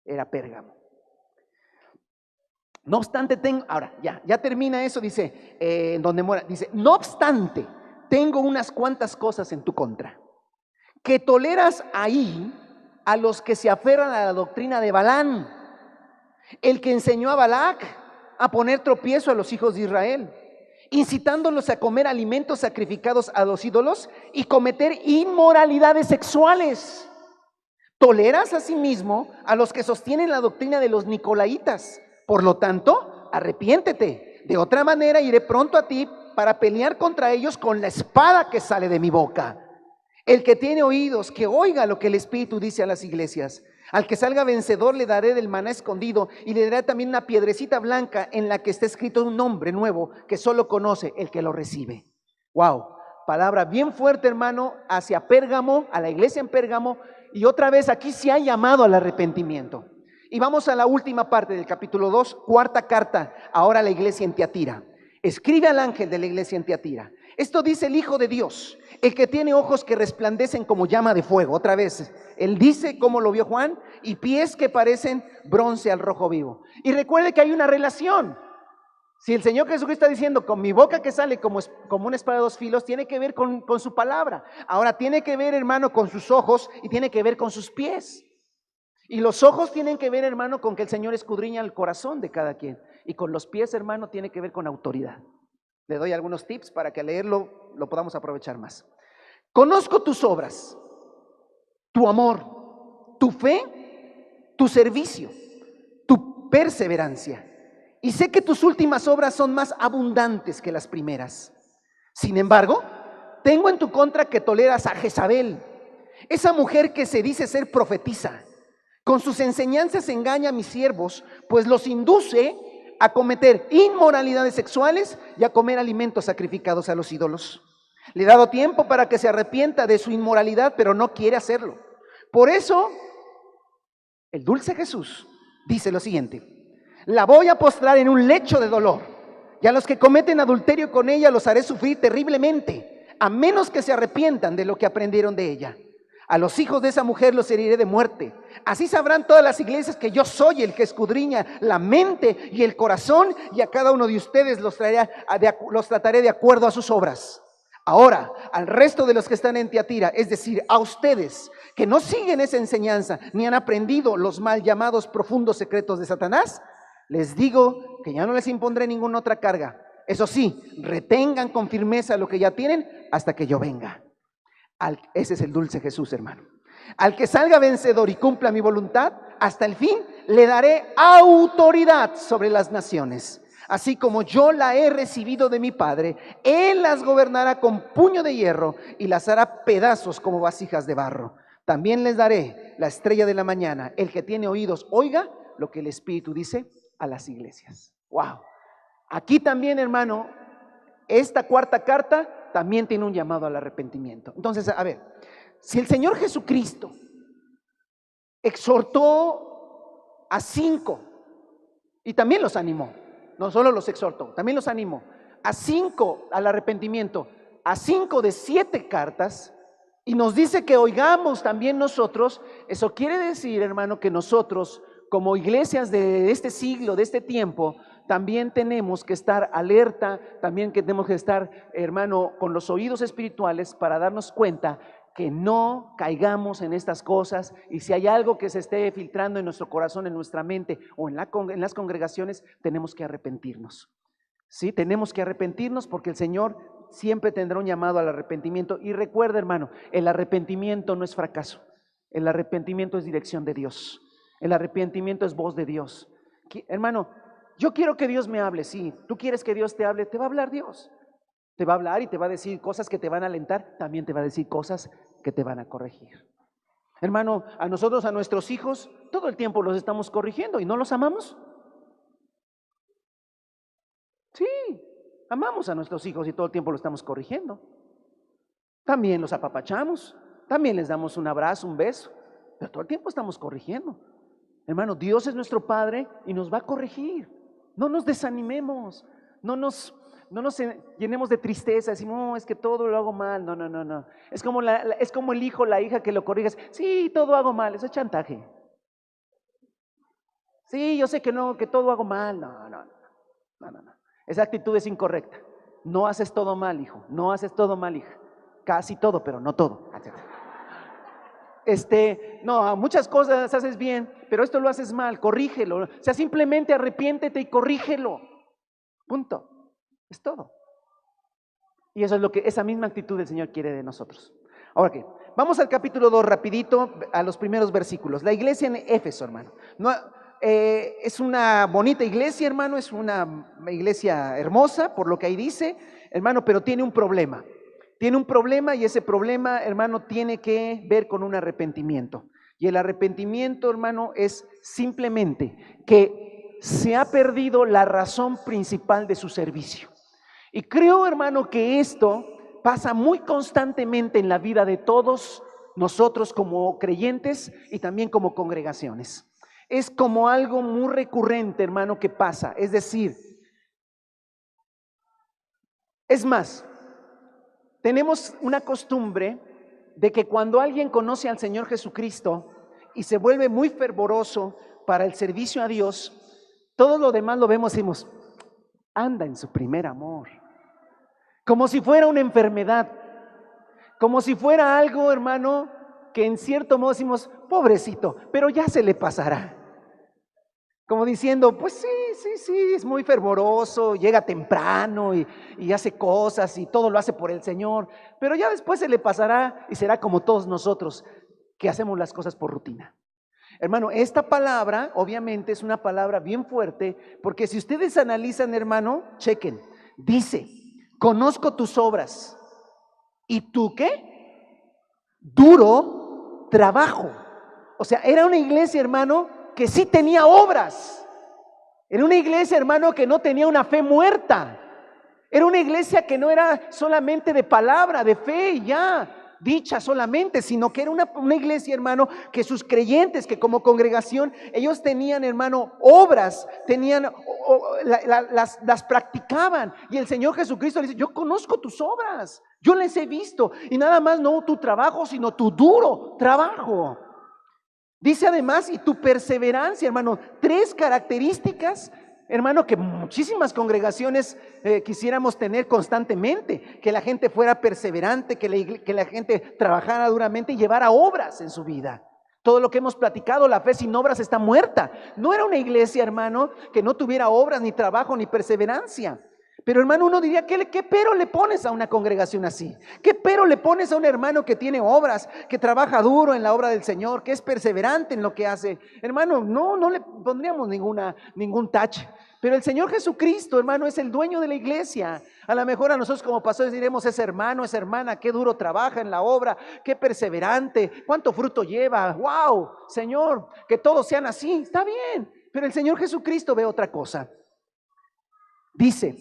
era Pérgamo. No obstante, ahora ya termina eso, dice, en donde muera, dice, no obstante, tengo unas cuantas cosas en tu contra, que toleras ahí a los que se aferran a la doctrina de Balaam, el que enseñó a Balac a poner tropiezo a los hijos de Israel, incitándolos a comer alimentos sacrificados a los ídolos y cometer inmoralidades sexuales. Toleras asimismo a los que sostienen la doctrina de los nicolaitas. Por lo tanto, arrepiéntete. De otra manera iré pronto a ti para pelear contra ellos con la espada que sale de mi boca. El que tiene oídos, que oiga lo que el Espíritu dice a las iglesias. Al que salga vencedor le daré del maná escondido y le daré también una piedrecita blanca en la que está escrito un nombre nuevo que solo conoce el que lo recibe. Wow, palabra bien fuerte, hermano, hacia Pérgamo, a la iglesia en Pérgamo, y otra vez aquí se ha llamado al arrepentimiento. Y vamos a la última parte del capítulo 2, cuarta carta, ahora a la iglesia en Tiatira. Escribe al ángel de la iglesia en Tiatira. Esto dice el Hijo de Dios, el que tiene ojos que resplandecen como llama de fuego. Otra vez, él dice cómo lo vio Juan, y pies que parecen bronce al rojo vivo. Y recuerde que hay una relación. Si el Señor Jesucristo está diciendo, con mi boca que sale como una espada de dos filos, tiene que ver con su palabra. Ahora tiene que ver, hermano, con sus ojos y tiene que ver con sus pies. Y los ojos tienen que ver, hermano, con que el Señor escudriña el corazón de cada quien. Y con los pies, hermano, tiene que ver con autoridad. Le doy algunos tips para que al leerlo lo podamos aprovechar más. Conozco tus obras, tu amor, tu fe, tu servicio, tu perseverancia. Y sé que tus últimas obras son más abundantes que las primeras. Sin embargo, tengo en tu contra que toleras a Jezabel, esa mujer que se dice ser profetisa. Con sus enseñanzas engaña a mis siervos, pues los induce a cometer inmoralidades sexuales y a comer alimentos sacrificados a los ídolos. Le he dado tiempo para que se arrepienta de su inmoralidad, pero no quiere hacerlo. Por eso, el dulce Jesús dice lo siguiente: la voy a postrar en un lecho de dolor, y a los que cometen adulterio con ella los haré sufrir terriblemente, a menos que se arrepientan de lo que aprendieron de ella. A los hijos de esa mujer los heriré de muerte. Así sabrán todas las iglesias que yo soy el que escudriña la mente y el corazón, y a cada uno de ustedes los trataré de acuerdo a sus obras. Ahora, al resto de los que están en Tiatira, es decir, a ustedes que no siguen esa enseñanza ni han aprendido los mal llamados profundos secretos de Satanás, les digo que ya no les impondré ninguna otra carga. Eso sí, retengan con firmeza lo que ya tienen hasta que yo venga. Ese es el dulce Jesús, hermano. Al que salga vencedor y cumpla mi voluntad hasta el fin, le daré autoridad sobre las naciones. Así como yo la he recibido de mi Padre, Él las gobernará con puño de hierro y las hará pedazos como vasijas de barro. También les daré la estrella de la mañana. El que tiene oídos, oiga lo que el Espíritu dice a las iglesias. Wow. Aquí también, hermano, esta cuarta carta también tiene un llamado al arrepentimiento. Entonces, a ver, si el Señor Jesucristo exhortó a 5 y también los animó, no solo los exhortó, también los animó a 5 al arrepentimiento, a 5 de 7 cartas, y nos dice que oigamos también nosotros, eso quiere decir, hermano, que nosotros como iglesias de este siglo, de este tiempo, también tenemos que estar alerta, también que tenemos que estar, hermano, con los oídos espirituales para darnos cuenta que no caigamos en estas cosas, y si hay algo que se esté filtrando en nuestro corazón, en nuestra mente o en las congregaciones, tenemos que arrepentirnos. Sí, tenemos que arrepentirnos porque el Señor siempre tendrá un llamado al arrepentimiento. Y recuerda, hermano, el arrepentimiento no es fracaso, el arrepentimiento es dirección de Dios, el arrepentimiento es voz de Dios. Hermano, yo quiero que Dios me hable, sí. Tú quieres que Dios te hable, te va a hablar Dios. Te va a hablar y te va a decir cosas que te van a alentar, también te va a decir cosas que te van a corregir. Hermano, a nosotros, a nuestros hijos, todo el tiempo los estamos corrigiendo y no los amamos. Sí, amamos a nuestros hijos y todo el tiempo los estamos corrigiendo. También los apapachamos, también les damos un abrazo, un beso, pero todo el tiempo estamos corrigiendo. Hermano, Dios es nuestro Padre y nos va a corregir. No nos desanimemos, no nos llenemos de tristeza, decimos, no, es que todo lo hago mal. No. Es como el hijo, la hija que lo corriges. Sí, todo hago mal, eso es chantaje. Sí, yo sé que no, que todo hago mal. No. Esa actitud es incorrecta. No haces todo mal, hijo. No haces todo mal, hija. Casi todo, pero no todo. No, muchas cosas haces bien, pero esto lo haces mal, corrígelo. O sea, simplemente arrepiéntete y corrígelo. Punto. Es todo. Y eso es lo que esa misma actitud el Señor quiere de nosotros. Ahora que vamos al capítulo 2 rapidito, a los primeros versículos. La iglesia en Éfeso, hermano. No, es una bonita iglesia, hermano, es una iglesia hermosa, por lo que ahí dice, hermano, pero tiene un problema. Tiene un problema y ese problema, hermano, tiene que ver con un arrepentimiento. Y el arrepentimiento, hermano, es simplemente que se ha perdido la razón principal de su servicio. Y creo, hermano, que esto pasa muy constantemente en la vida de todos nosotros como creyentes y también como congregaciones. Es como algo muy recurrente, hermano, que pasa. Es decir, es más, tenemos una costumbre de que cuando alguien conoce al Señor Jesucristo y se vuelve muy fervoroso para el servicio a Dios, todo lo demás lo vemos y decimos, anda en su primer amor. Como si fuera una enfermedad, como si fuera algo, hermano, que en cierto modo decimos, pobrecito, pero ya se le pasará. Como diciendo, pues sí, es muy fervoroso, llega temprano y hace cosas y todo lo hace por el Señor, pero ya después se le pasará y será como todos nosotros que hacemos las cosas por rutina. Hermano, esta palabra obviamente es una palabra bien fuerte, porque si ustedes analizan, hermano, chequen, dice, conozco tus obras. ¿Y tú qué? Duro trabajo. O sea, era una iglesia, hermano, que sí tenía obras. Era una iglesia, hermano, que no tenía una fe muerta. Era una iglesia que no era solamente de palabra, de fe y ya, dicha solamente, sino que era una iglesia, hermano, que sus creyentes, que como congregación, ellos tenían, hermano, obras, tenían, las practicaban. Y el Señor Jesucristo le dice, yo conozco tus obras, yo les he visto. Y nada más no tu trabajo, sino tu duro trabajo. Dice además, y tu perseverancia, hermano, 3 características, hermano, que muchísimas congregaciones quisiéramos tener constantemente, que la gente fuera perseverante, que la gente trabajara duramente y llevara obras en su vida. Todo lo que hemos platicado, la fe sin obras está muerta. No era una iglesia, hermano, que no tuviera obras, ni trabajo, ni perseverancia. Pero hermano, uno diría, ¿qué pero le pones a una congregación así? ¿Qué pero le pones a un hermano que tiene obras, que trabaja duro en la obra del Señor, que es perseverante en lo que hace? Hermano, no le pondríamos ningún tache. Pero el Señor Jesucristo, hermano, es el dueño de la iglesia. A lo mejor a nosotros como pastores diremos, ese hermano, esa hermana, qué duro trabaja en la obra, qué perseverante, cuánto fruto lleva. ¡Wow! Señor, que todos sean así, está bien. Pero el Señor Jesucristo ve otra cosa. Dice,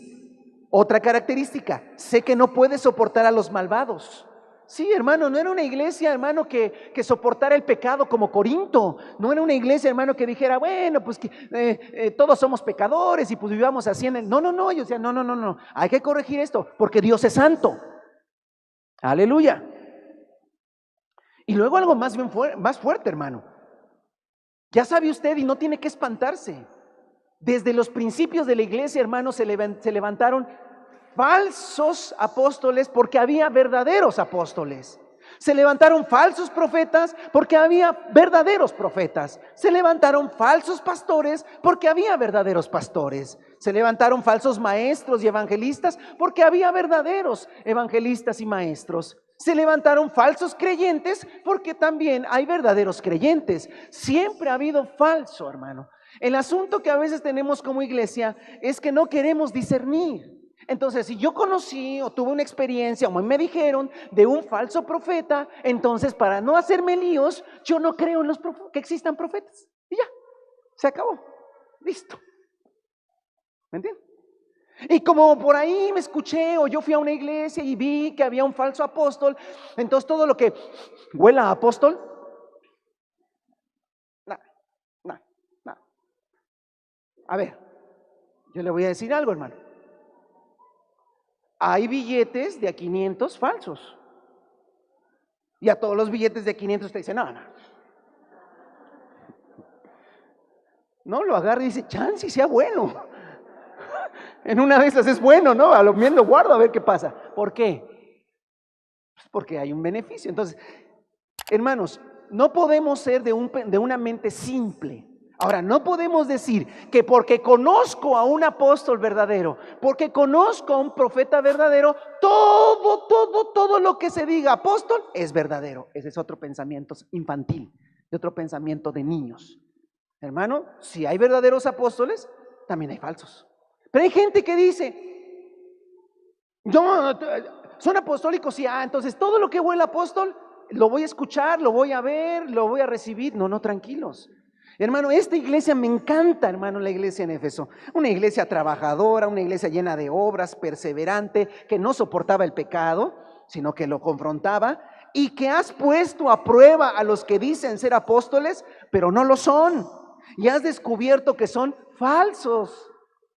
otra característica, sé que no puedes soportar a los malvados. Sí, hermano, no era una iglesia, hermano, que soportara el pecado como Corinto. No era una iglesia, hermano, que dijera, bueno, pues que todos somos pecadores y pues vivamos así en el... No, ellos decían, no, hay que corregir esto porque Dios es santo. Aleluya. Y luego algo más fuerte, hermano. Ya sabe usted y no tiene que espantarse. Desde los principios de la iglesia, hermanos, se levantaron falsos apóstoles porque había verdaderos apóstoles. Se levantaron falsos profetas porque había verdaderos profetas. Se levantaron falsos pastores porque había verdaderos pastores. Se levantaron falsos maestros y evangelistas porque había verdaderos evangelistas y maestros. Se levantaron falsos creyentes porque también hay verdaderos creyentes. Siempre ha habido falso, hermano. El asunto que a veces tenemos como iglesia es que no queremos discernir. Entonces, si yo conocí o tuve una experiencia o me dijeron de un falso profeta, entonces para no hacerme líos, yo no creo en que existan profetas. Y ya, se acabó, listo. ¿Me entiendes? Y como por ahí me escuché o yo fui a una iglesia y vi que había un falso apóstol, entonces todo lo que huela a apóstol, no. A ver, yo le voy a decir algo, hermano. Hay billetes de a 500 falsos. Y a todos los billetes de 500 te dicen, no. No, lo agarra y dice, chance, sea bueno. En una de esas es bueno, ¿no? A lo menos lo guardo a ver qué pasa. ¿Por qué? Pues porque hay un beneficio. Entonces, hermanos, no podemos ser de una mente simple. Ahora, no podemos decir que porque conozco a un apóstol verdadero, porque conozco a un profeta verdadero, todo lo que se diga apóstol es verdadero. Ese es otro pensamiento infantil, de otro pensamiento de niños. Hermano, si hay verdaderos apóstoles, también hay falsos. Pero hay gente que dice, no, son apostólicos, sí, entonces todo lo que huele apóstol lo voy a escuchar, lo voy a ver, lo voy a recibir. No, tranquilos. Hermano, esta iglesia me encanta, hermano, la iglesia en Éfeso. Una iglesia trabajadora, una iglesia llena de obras, perseverante, que no soportaba el pecado, sino que lo confrontaba, y que has puesto a prueba a los que dicen ser apóstoles, pero no lo son. Y has descubierto que son falsos.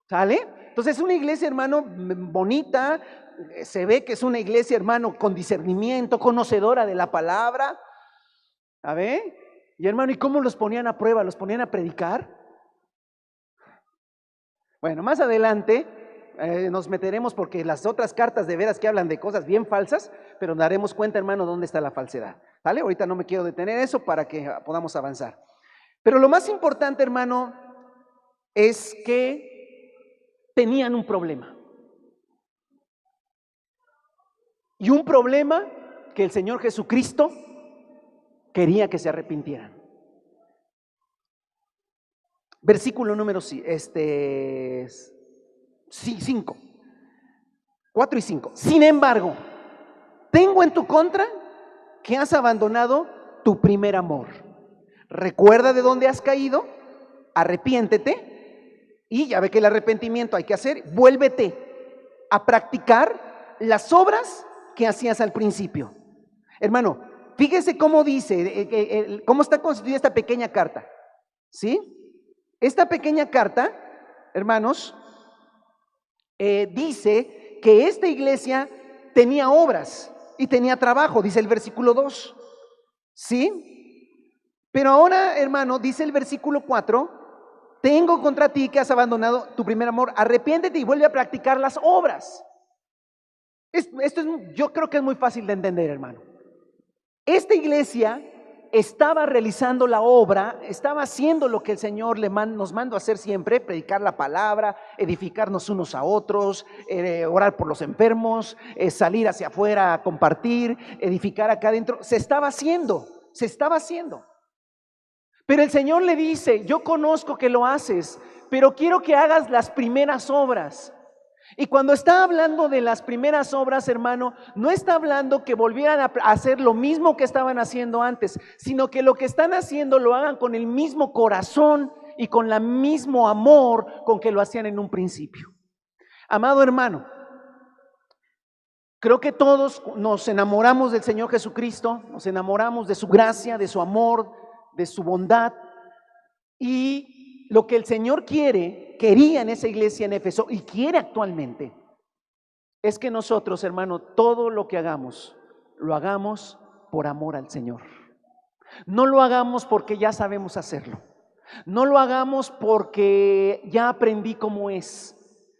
¿Sale? Entonces es una iglesia, hermano, bonita. Se ve que es una iglesia, hermano, con discernimiento, conocedora de la palabra. ¿A ver? Y hermano, ¿y cómo los ponían a prueba? ¿Los ponían a predicar? Bueno, más adelante nos meteremos, porque las otras cartas de veras que hablan de cosas bien falsas, pero daremos cuenta, hermano, dónde está la falsedad. ¿Vale? Ahorita no me quiero detener en eso para que podamos avanzar. Pero lo más importante, hermano, es que tenían un problema. Y un problema que el Señor Jesucristo quería que se arrepintieran. Versículo número 5, 4 y 5. Sin embargo, tengo en tu contra que has abandonado tu primer amor. Recuerda de dónde has caído, arrepiéntete, y ya ve que el arrepentimiento hay que hacer, vuélvete a practicar las obras que hacías al principio. Hermano, fíjese cómo dice, cómo está constituida esta pequeña carta, ¿sí? Esta pequeña carta, hermanos, dice que esta iglesia tenía obras y tenía trabajo, dice el versículo 2, ¿sí? Pero ahora, hermano, dice el versículo 4, tengo contra ti que has abandonado tu primer amor, arrepiéntete y vuelve a practicar las obras. Yo creo que es muy fácil de entender, hermano. Esta iglesia estaba realizando la obra, estaba haciendo lo que el Señor nos mandó a hacer siempre: predicar la palabra, edificarnos unos a otros, orar por los enfermos, salir hacia afuera a compartir, edificar acá adentro. Se estaba haciendo. Pero el Señor le dice: yo conozco que lo haces, pero quiero que hagas las primeras obras. Y cuando está hablando de las primeras obras, hermano, no está hablando que volvieran a hacer lo mismo que estaban haciendo antes, sino que lo que están haciendo lo hagan con el mismo corazón y con el mismo amor con que lo hacían en un principio. Amado hermano, creo que todos nos enamoramos del Señor Jesucristo, nos enamoramos de su gracia, de su amor, de su bondad, y lo que el Señor quería en esa iglesia en Éfeso y quiere actualmente, es que nosotros, hermano, todo lo que hagamos, lo hagamos por amor al Señor. No lo hagamos porque ya sabemos hacerlo, no lo hagamos porque ya aprendí cómo es,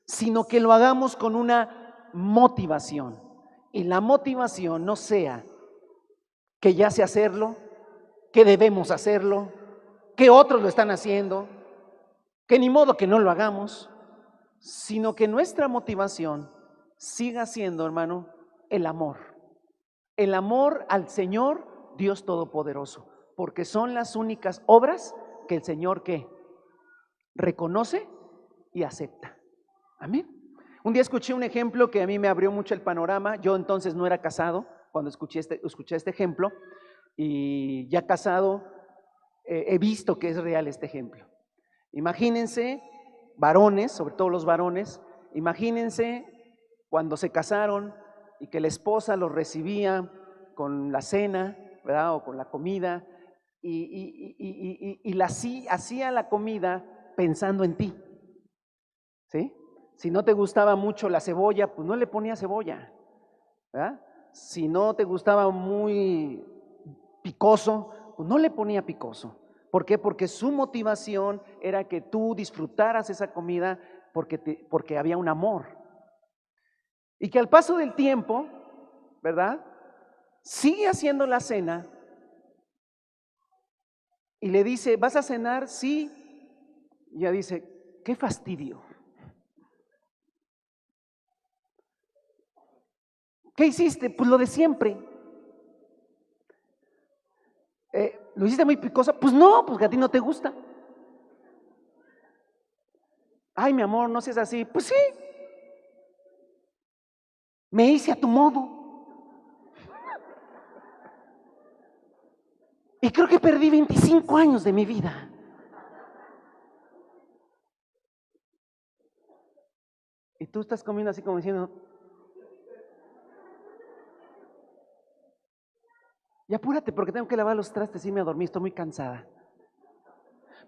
sino que lo hagamos con una motivación. Y la motivación no sea que ya sé hacerlo, que debemos hacerlo, que otros lo están haciendo, que ni modo que no lo hagamos, sino que nuestra motivación siga siendo, hermano, el amor al Señor Dios Todopoderoso, porque son las únicas obras que el Señor reconoce y acepta. Amén. Un día escuché un ejemplo que a mí me abrió mucho el panorama. Yo entonces no era casado cuando escuché este ejemplo, y ya casado he visto que es real este ejemplo. Imagínense, varones, sobre todo los varones, imagínense cuando se casaron y que la esposa los recibía con la cena, ¿verdad? O con la comida, y hacía la comida pensando en ti, ¿sí? Si no te gustaba mucho la cebolla, pues no le ponía cebolla, ¿verdad? Si no te gustaba muy picoso, pues no le ponía picoso. ¿Por qué? Porque su motivación era que tú disfrutaras esa comida porque había un amor. Y que al paso del tiempo, ¿verdad? Sigue haciendo la cena y le dice: ¿vas a cenar? Sí. Y ella dice: qué fastidio. ¿Qué hiciste? Pues lo de siempre. ¿Lo hiciste muy picosa? Pues no, pues que a ti no te gusta. Ay, mi amor, no seas así. Pues sí, me hice a tu modo. Y creo que perdí 25 años de mi vida. Y tú estás comiendo así como diciendo, y apúrate porque tengo que lavar los trastes y me dormí, estoy muy cansada.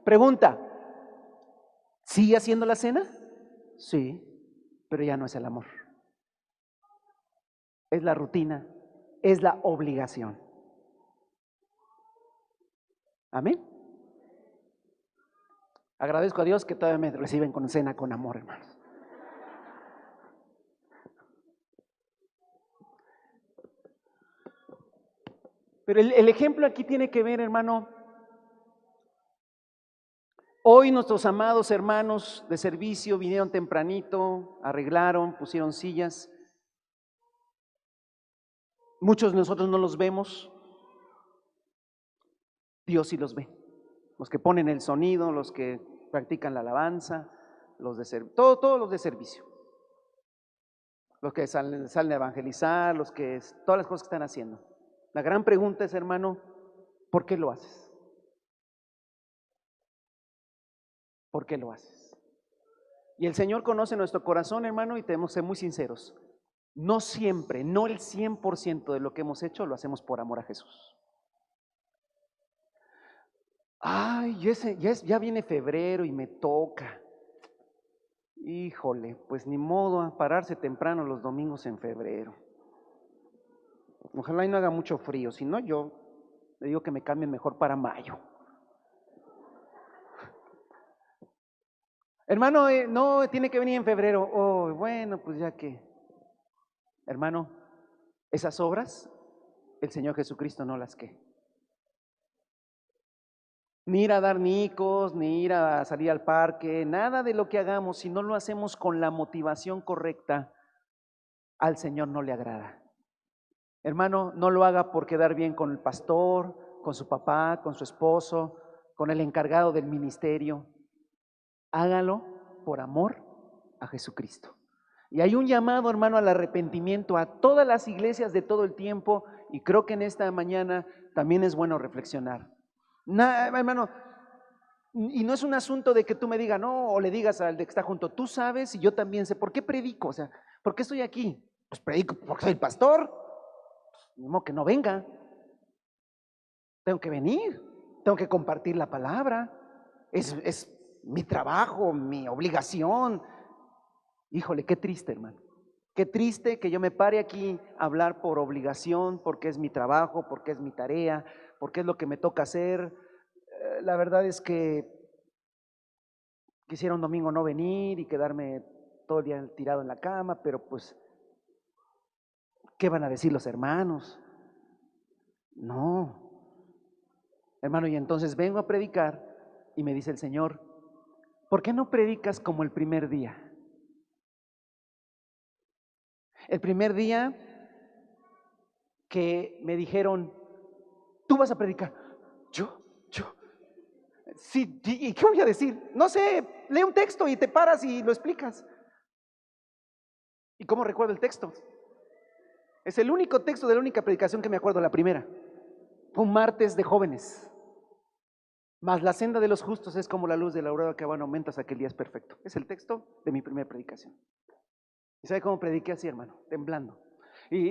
Pregunta, ¿sigue haciendo la cena? Sí, pero ya no es el amor. Es la rutina, es la obligación. Amén. Agradezco a Dios que todavía me reciben con cena con amor, hermanos. Pero el ejemplo aquí tiene que ver, hermano. Hoy nuestros amados hermanos de servicio vinieron tempranito, arreglaron, pusieron sillas. Muchos de nosotros no los vemos. Dios sí los ve. Los que ponen el sonido, los que practican la alabanza, los de todos los de servicio. Los que salen a evangelizar, todas las cosas que están haciendo. La gran pregunta es, hermano, ¿por qué lo haces? ¿Por qué lo haces? Y el Señor conoce nuestro corazón, hermano, y tenemos que ser muy sinceros. No siempre, no el 100% de lo que hemos hecho lo hacemos por amor a Jesús. Ay, ya viene febrero y me toca. Híjole, pues ni modo a pararse temprano los domingos en febrero. Ojalá y no haga mucho frío, si no yo le digo que me cambien mejor para mayo. Hermano, no, tiene que venir en febrero. Oh, bueno, pues ya que. Hermano, esas obras, el Señor Jesucristo no las que. Ni ir a dar nicos, ni ir a salir al parque, nada de lo que hagamos, si no lo hacemos con la motivación correcta, al Señor no le agrada. Hermano, no lo haga por quedar bien con el pastor, con su papá, con su esposo, con el encargado del ministerio. Hágalo por amor a Jesucristo. Y hay un llamado, hermano, al arrepentimiento a todas las iglesias de todo el tiempo, y creo que en esta mañana también es bueno reflexionar. Hermano, y no es un asunto de que tú me digas, no, o le digas al de que está junto, tú sabes y yo también sé, ¿por qué predico? O sea, ¿por qué estoy aquí? Pues predico porque soy el pastor, ni modo que no venga. Tengo que venir, tengo que compartir la palabra, es mi trabajo, mi obligación. Híjole, qué triste, hermano. Qué triste que yo me pare aquí a hablar por obligación, porque es mi trabajo, porque es mi tarea, porque es lo que me toca hacer. La verdad es que quisiera un domingo no venir y quedarme todo el día tirado en la cama, pero pues, ¿qué van a decir los hermanos? No. Hermano, y entonces vengo a predicar y me dice el Señor, ¿por qué no predicas como el primer día? El primer día que me dijeron, tú vas a predicar. Yo. Sí, ¿y qué voy a decir? No sé, lee un texto y te paras y lo explicas. ¿Y cómo recuerdo el texto? Es el único texto de la única predicación que me acuerdo, la primera. Fue un martes de jóvenes. Mas la senda de los justos es como la luz de la aurora que va en aumento hasta que el día es perfecto. Es el texto de mi primera predicación. ¿Y sabe cómo prediqué así, hermano? Temblando. Pero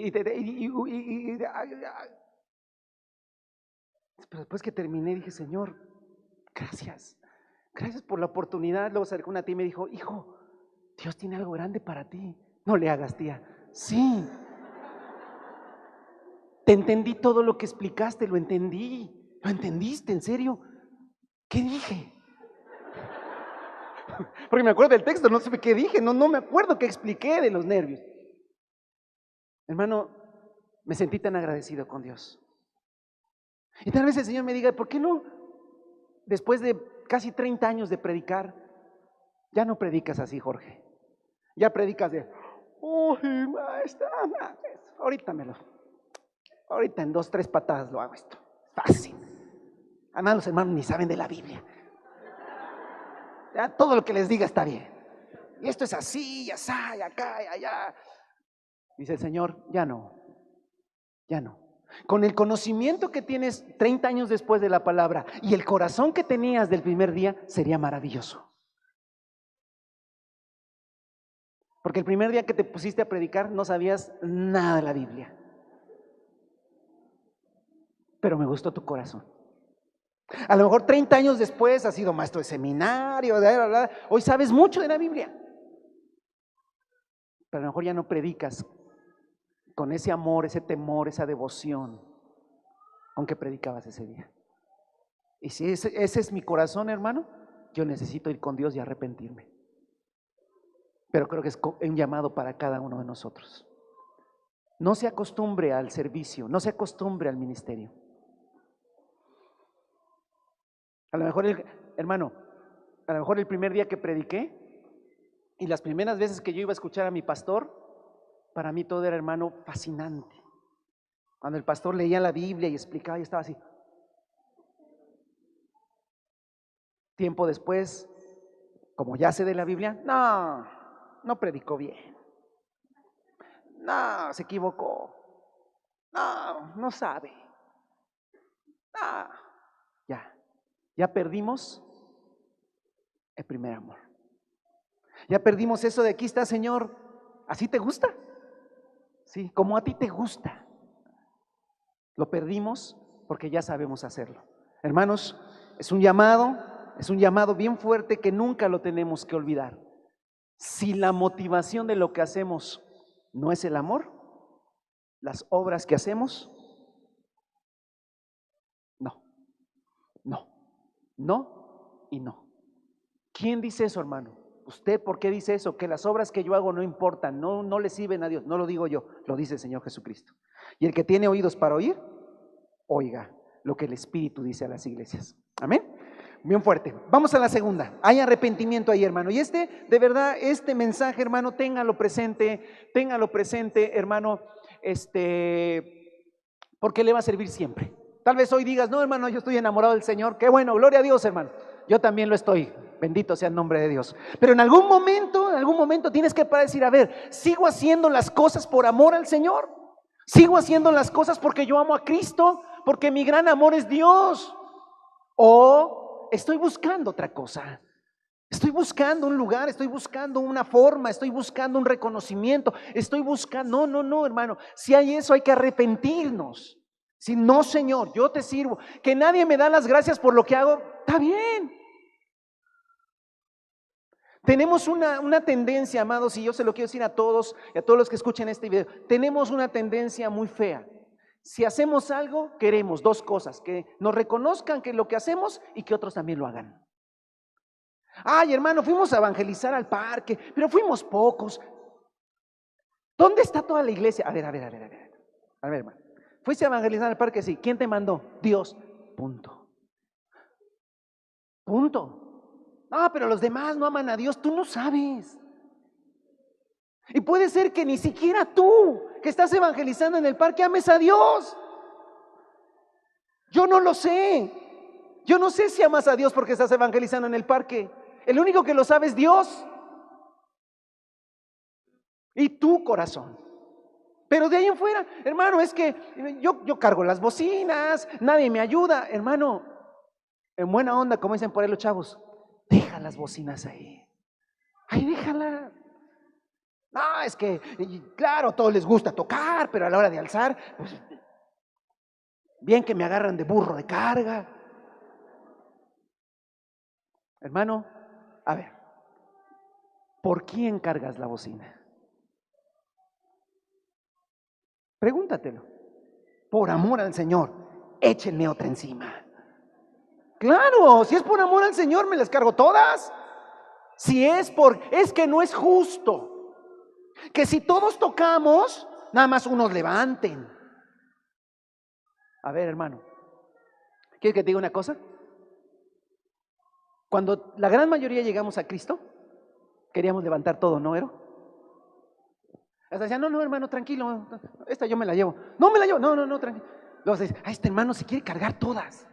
después que terminé dije, Señor, gracias. Gracias por la oportunidad. Luego se acercó una tía y me dijo, hijo, Dios tiene algo grande para ti. No le hagas, tía. Sí. Te entendí todo lo que explicaste, lo entendí. ¿Lo entendiste? ¿En serio? ¿Qué dije? Porque me acuerdo del texto, no sé qué dije, no me acuerdo qué expliqué de los nervios. Hermano, me sentí tan agradecido con Dios. Y tal vez el Señor me diga, ¿por qué no? Después de casi 30 años de predicar, ya no predicas así, Jorge. Ya predicas de, uy, maestra, ahorita en 2, 3 patadas lo hago esto. Fácil. Además los hermanos ni saben de la Biblia. Ya todo lo que les diga está bien. Y esto es así, y asá, y acá, y allá. Dice el Señor, ya no. Con el conocimiento que tienes 30 años después de la palabra y el corazón que tenías del primer día, sería maravilloso. Porque el primer día que te pusiste a predicar no sabías nada de la Biblia. Pero me gustó tu corazón. A lo mejor 30 años después has sido maestro de seminario, hoy sabes mucho de la Biblia. Pero a lo mejor ya no predicas con ese amor, ese temor, esa devoción con que predicabas ese día. Y si ese es mi corazón, hermano, yo necesito ir con Dios y arrepentirme. Pero creo que es un llamado para cada uno de nosotros. No se acostumbre al servicio, no se acostumbre al ministerio. A lo mejor, hermano, a lo mejor el primer día que prediqué y las primeras veces que yo iba a escuchar a mi pastor, para mí todo era, hermano, fascinante. Cuando el pastor leía la Biblia y explicaba, yo estaba así. Tiempo después, como ya sé de la Biblia, no predicó bien. No, se equivocó. No sabe. Ya perdimos el primer amor. Ya perdimos eso de aquí está, Señor. ¿Así te gusta? Sí, como a ti te gusta. Lo perdimos porque ya sabemos hacerlo. Hermanos, es un llamado bien fuerte que nunca lo tenemos que olvidar. Si la motivación de lo que hacemos no es el amor, las obras que hacemos, no y no. ¿Quién dice eso, hermano? ¿Usted por qué dice eso? Que las obras que yo hago no importan, no le sirven a Dios. No lo digo yo, lo dice el Señor Jesucristo. Y el que tiene oídos para oír, oiga lo que el Espíritu dice a las iglesias. Amén. Bien fuerte. Vamos a la segunda. Hay arrepentimiento ahí, hermano. Y de verdad, este mensaje, hermano, téngalo presente, hermano, porque le va a servir siempre. Tal vez hoy digas, no, hermano, yo estoy enamorado del Señor. Qué bueno, gloria a Dios, hermano. Yo también lo estoy. Bendito sea el nombre de Dios. Pero en algún momento tienes que parar y decir, a ver, ¿sigo haciendo las cosas por amor al Señor? ¿Sigo haciendo las cosas porque yo amo a Cristo? Porque mi gran amor es Dios. ¿O estoy buscando otra cosa? Estoy buscando un lugar, estoy buscando una forma, estoy buscando un reconocimiento, estoy buscando, no, hermano, si hay eso hay que arrepentirnos. Si no, Señor, yo te sirvo, que nadie me da las gracias por lo que hago, está bien. Tenemos una tendencia, amados, y yo se lo quiero decir a todos y a todos los que escuchen este video, tenemos una tendencia muy fea. Si hacemos algo, queremos dos cosas, que nos reconozcan que lo que hacemos y que otros también lo hagan. Ay, hermano, fuimos a evangelizar al parque, pero fuimos pocos. ¿Dónde está toda la iglesia? A ver, hermano. ¿Fuiste a evangelizar al parque? Sí. ¿Quién te mandó? Dios. Punto. No, pero los demás no aman a Dios, tú no sabes. Y puede ser que ni siquiera tú, que estás evangelizando en el parque, ames a Dios. Yo no lo sé. Yo no sé si amas a Dios porque estás evangelizando en el parque. El único que lo sabe es Dios y tu corazón. Pero de ahí en fuera, hermano, es que yo cargo las bocinas, nadie me ayuda. Hermano, en buena onda, como dicen por ahí los chavos, deja las bocinas ahí. Ay, déjala. No, es que, claro, a todos les gusta tocar, pero a la hora de alzar, pues, bien que me agarran de burro de carga. Hermano, a ver, ¿por quién cargas la bocina? Pregúntatelo. Por amor al Señor, échenme otra encima. Claro, si es por amor al Señor, me las cargo todas. Si es que no es justo que si todos tocamos, nada más unos levanten. A ver, hermano, ¿quieres que te diga una cosa? Cuando la gran mayoría llegamos a Cristo, queríamos levantar todo, ¿no, Ero? Hasta decían, no, hermano, tranquilo, esta yo me la llevo. No me la llevo, no, tranquilo. Luego se dice, este hermano se quiere cargar todas.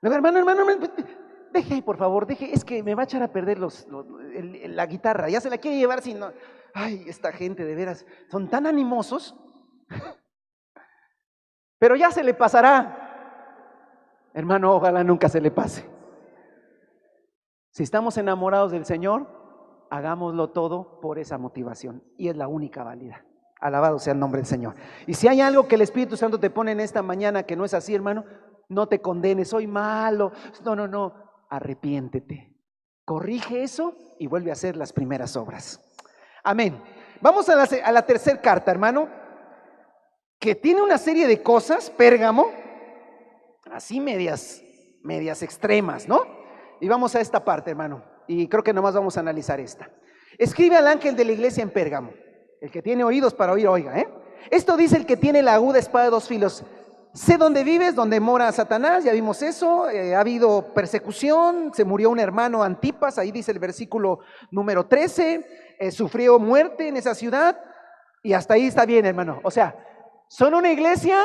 Luego, hermano, deje, por favor, es que me va a echar a perder la guitarra, ya se la quiere llevar si no. Ay, esta gente de veras, son tan animosos, pero ya se le pasará. Hermano, ojalá nunca se le pase. Si estamos enamorados del Señor, hagámoslo todo por esa motivación. Y es la única válida. Alabado sea el nombre del Señor. Y si hay algo que el Espíritu Santo te pone en esta mañana que no es así, hermano, no te condenes, soy malo. No, no, no. Arrepiéntete. Corrige eso y vuelve a hacer las primeras obras. Amén. Vamos a la tercera carta, hermano, que tiene una serie de cosas, Pérgamo, así medias extremas, ¿no? Y vamos a esta parte, hermano, y creo que nomás vamos a analizar esta. Escribe al ángel de la iglesia en Pérgamo. El que tiene oídos para oír, oiga, ¿eh? Esto dice el que tiene la aguda espada de dos filos. Sé dónde vives, dónde mora Satanás, ya vimos eso, ha habido persecución, se murió un hermano Antipas, ahí dice el versículo número 13, sufrió muerte en esa ciudad, y hasta ahí está bien, hermano. O sea, son una iglesia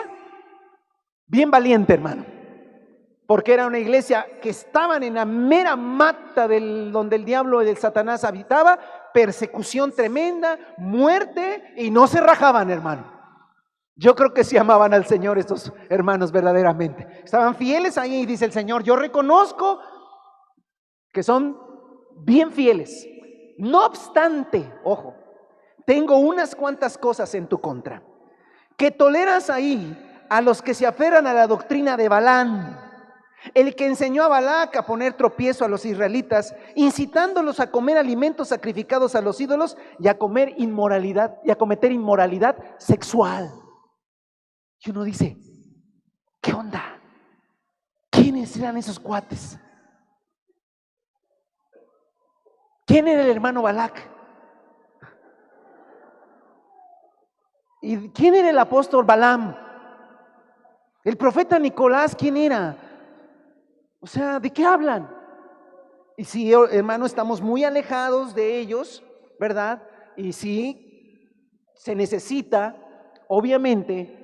bien valiente, hermano, porque era una iglesia que estaban en la mera mata donde el diablo y el Satanás habitaba, persecución tremenda, muerte, y no se rajaban, hermano. Yo creo que sí amaban al Señor estos hermanos verdaderamente. Estaban fieles ahí y dice el Señor, yo reconozco que son bien fieles. No obstante, ojo, tengo unas cuantas cosas en tu contra. Que toleras ahí a los que se aferran a la doctrina de Balaam, el que enseñó a Balac a poner tropiezo a los israelitas, incitándolos a comer alimentos sacrificados a los ídolos y a comer inmoralidad y a cometer inmoralidad sexual. Y uno dice, ¿qué onda? ¿Quiénes eran esos cuates? ¿Quién era el hermano Balac? ¿Y quién era el apóstol Balaam? ¿El profeta Nicolás quién era? O sea, ¿de qué hablan? Y sí, hermano, estamos muy alejados de ellos, ¿verdad? Y sí, se necesita, obviamente,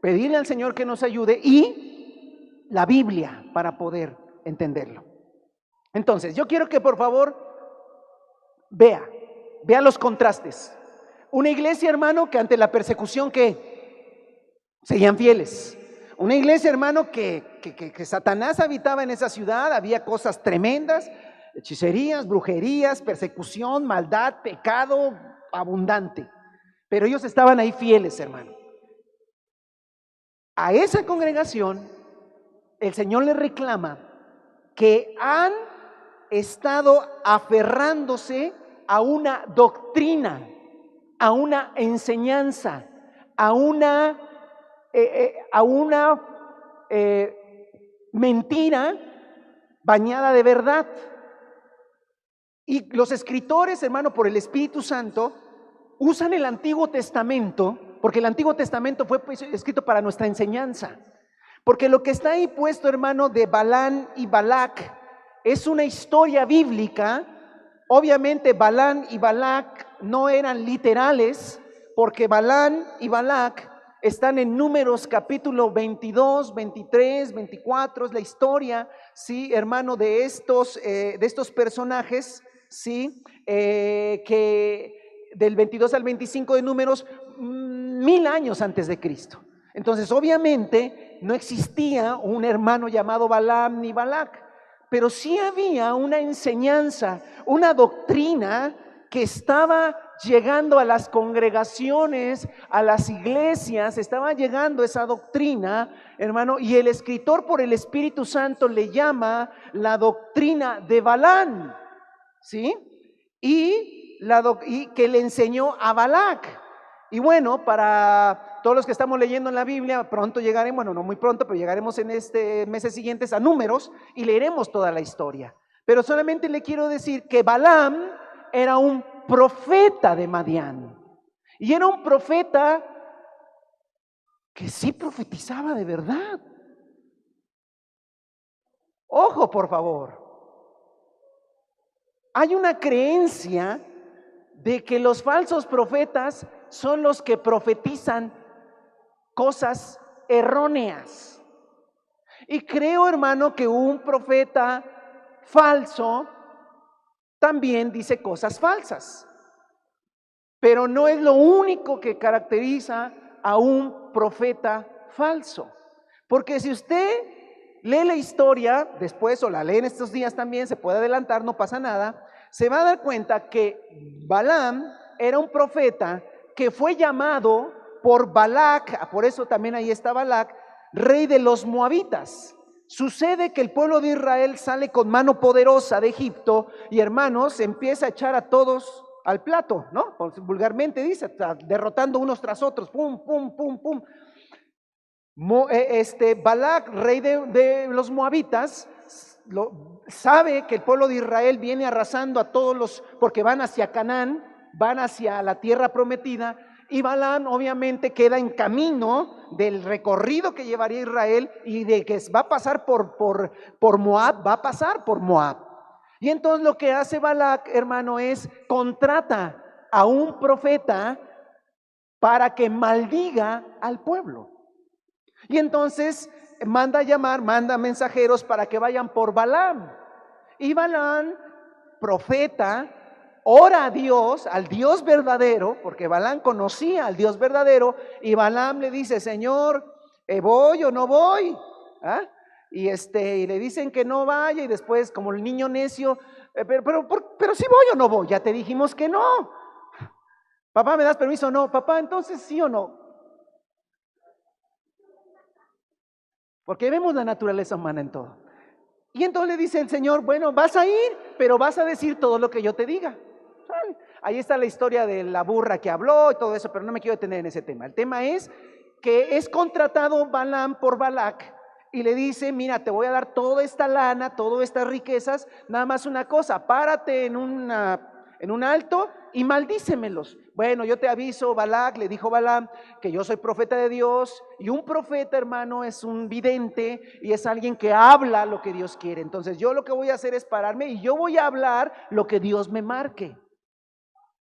pedirle al Señor que nos ayude y la Biblia para poder entenderlo. Entonces, yo quiero que por favor vea los contrastes. Una iglesia, hermano, que ante la persecución que seguían fieles. Una iglesia, hermano, que Satanás habitaba en esa ciudad, había cosas tremendas, hechicerías, brujerías, persecución, maldad, pecado abundante. Pero ellos estaban ahí fieles, hermano. A esa congregación, el Señor le reclama que han estado aferrándose a una doctrina, a una enseñanza, a una mentira bañada de verdad. Y los escritores, hermano, por el Espíritu Santo, usan el Antiguo Testamento, porque el Antiguo Testamento fue escrito para nuestra enseñanza. Porque lo que está ahí puesto, hermano, de Balaam y Balac, es una historia bíblica. Obviamente Balaam y Balac no eran literales, porque Balaam y Balac están en Números capítulo 22, 23, 24, es la historia, sí, hermano, de estos personajes, sí, que del 22 al 25 de Números, 1000 años antes de Cristo. Entonces, obviamente, no existía un hermano llamado Balaam ni Balac, pero sí había una enseñanza, una doctrina que estaba llegando a las congregaciones, a las iglesias, estaba llegando esa doctrina, hermano, y el escritor por el Espíritu Santo le llama la doctrina de Balaam, ¿sí? Y que le enseñó a Balac. Y bueno, para todos los que estamos leyendo en la Biblia, pronto llegaremos, bueno, no muy pronto, pero llegaremos en meses siguientes a Números y leeremos toda la historia. Pero solamente le quiero decir que Balaam era un profeta de Madián. Y era un profeta que sí profetizaba de verdad. Ojo, por favor. Hay una creencia de que los falsos profetas son los que profetizan cosas erróneas. Y creo, hermano, que un profeta falso también dice cosas falsas. Pero no es lo único que caracteriza a un profeta falso. Porque si usted lee la historia después o la lee en estos días también, se puede adelantar, no pasa nada, se va a dar cuenta que Balaam era un profeta que fue llamado por Balac, por eso también ahí está Balac, rey de los moabitas. Sucede que el pueblo de Israel sale con mano poderosa de Egipto y, hermanos, se empieza a echar a todos al plato, ¿no? Vulgarmente dice, derrotando unos tras otros, pum, pum, pum, pum. Balac, rey de los moabitas, sabe que el pueblo de Israel viene arrasando a todos los, porque van hacia Canaán, van hacia la tierra prometida, y Balaam obviamente queda en camino del recorrido que llevaría Israel y de que va a pasar por Moab, va a pasar por Moab. Y entonces lo que hace Balac, hermano, es contrata a un profeta para que maldiga al pueblo. Y entonces manda llamar, manda mensajeros para que vayan por Balaam. Y Balaam, profeta, ora a Dios, al Dios verdadero, porque Balaam conocía al Dios verdadero, y Balaam le dice, Señor, ¿voy o no voy? ¿Ah? Y le dicen que no vaya, y después, como el niño necio, pero si voy o no voy, ya te dijimos que no. Papá, ¿me das permiso? No, papá, entonces sí o no. Porque vemos la naturaleza humana en todo. Y entonces le dice el Señor, bueno, vas a ir, pero vas a decir todo lo que yo te diga. Ahí está la historia de la burra que habló y todo eso, pero no me quiero detener en ese tema. El tema es que es contratado Balaam por Balac y le dice, mira, te voy a dar toda esta lana, todas estas riquezas, nada más una cosa, párate en un alto y maldícemelos. Bueno, yo te aviso, Balac, le dijo Balaam, que yo soy profeta de Dios, y un profeta, hermano, es un vidente y es alguien que habla lo que Dios quiere. Entonces yo lo que voy a hacer es pararme y yo voy a hablar lo que Dios me marque.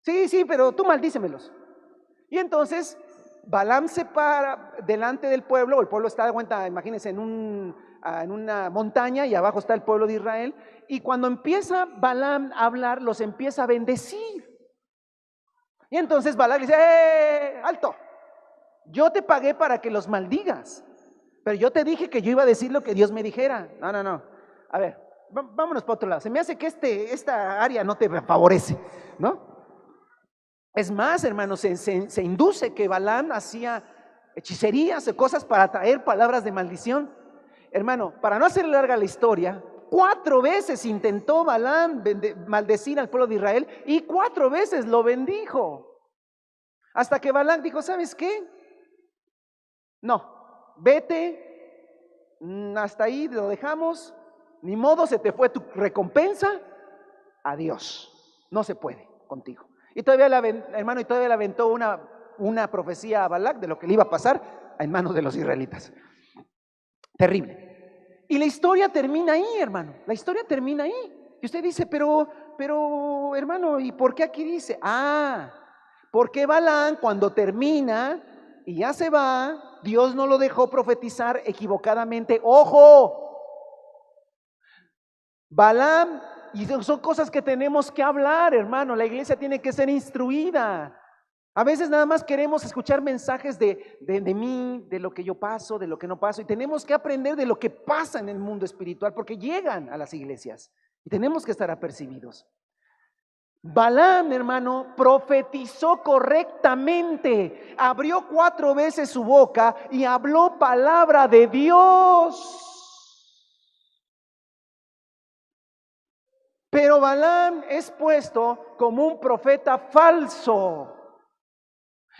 Sí, pero tú maldícemelos. Y entonces Balaam se para delante del pueblo, el pueblo está de cuenta, imagínense, en una montaña y abajo está el pueblo de Israel, y cuando empieza Balaam a hablar, los empieza a bendecir. Y entonces Balaam dice, alto, yo te pagué para que los maldigas, pero yo te dije que yo iba a decir lo que Dios me dijera. No, a ver, vámonos para otro lado, se me hace que esta área no te favorece, ¿no? Es más, hermanos, se induce que Balaam hacía hechicerías o cosas para traer palabras de maldición. Hermano, para no hacer larga la historia, 4 veces intentó Balaam maldecir al pueblo de Israel y 4 veces lo bendijo. Hasta que Balaam dijo, ¿sabes qué? No, vete, hasta ahí lo dejamos, ni modo, se te fue tu recompensa, adiós, no se puede contigo. Y todavía hermano, todavía le aventó una profecía a Balac de lo que le iba a pasar en manos de los israelitas. Terrible. Y la historia termina ahí, hermano. La historia termina ahí. Y usted dice, pero, hermano, ¿y por qué aquí dice? Porque Balaam cuando termina y ya se va, Dios no lo dejó profetizar equivocadamente. ¡Ojo! Balaam, y son cosas que tenemos que hablar, hermano. La iglesia tiene que ser instruida. A veces nada más queremos escuchar mensajes de mí, de lo que yo paso, de lo que no paso, y tenemos que aprender de lo que pasa en el mundo espiritual, porque llegan a las iglesias y tenemos que estar apercibidos. Balaam, hermano, profetizó correctamente, abrió 4 veces su boca y habló palabra de Dios. Pero Balaam es puesto como un profeta falso.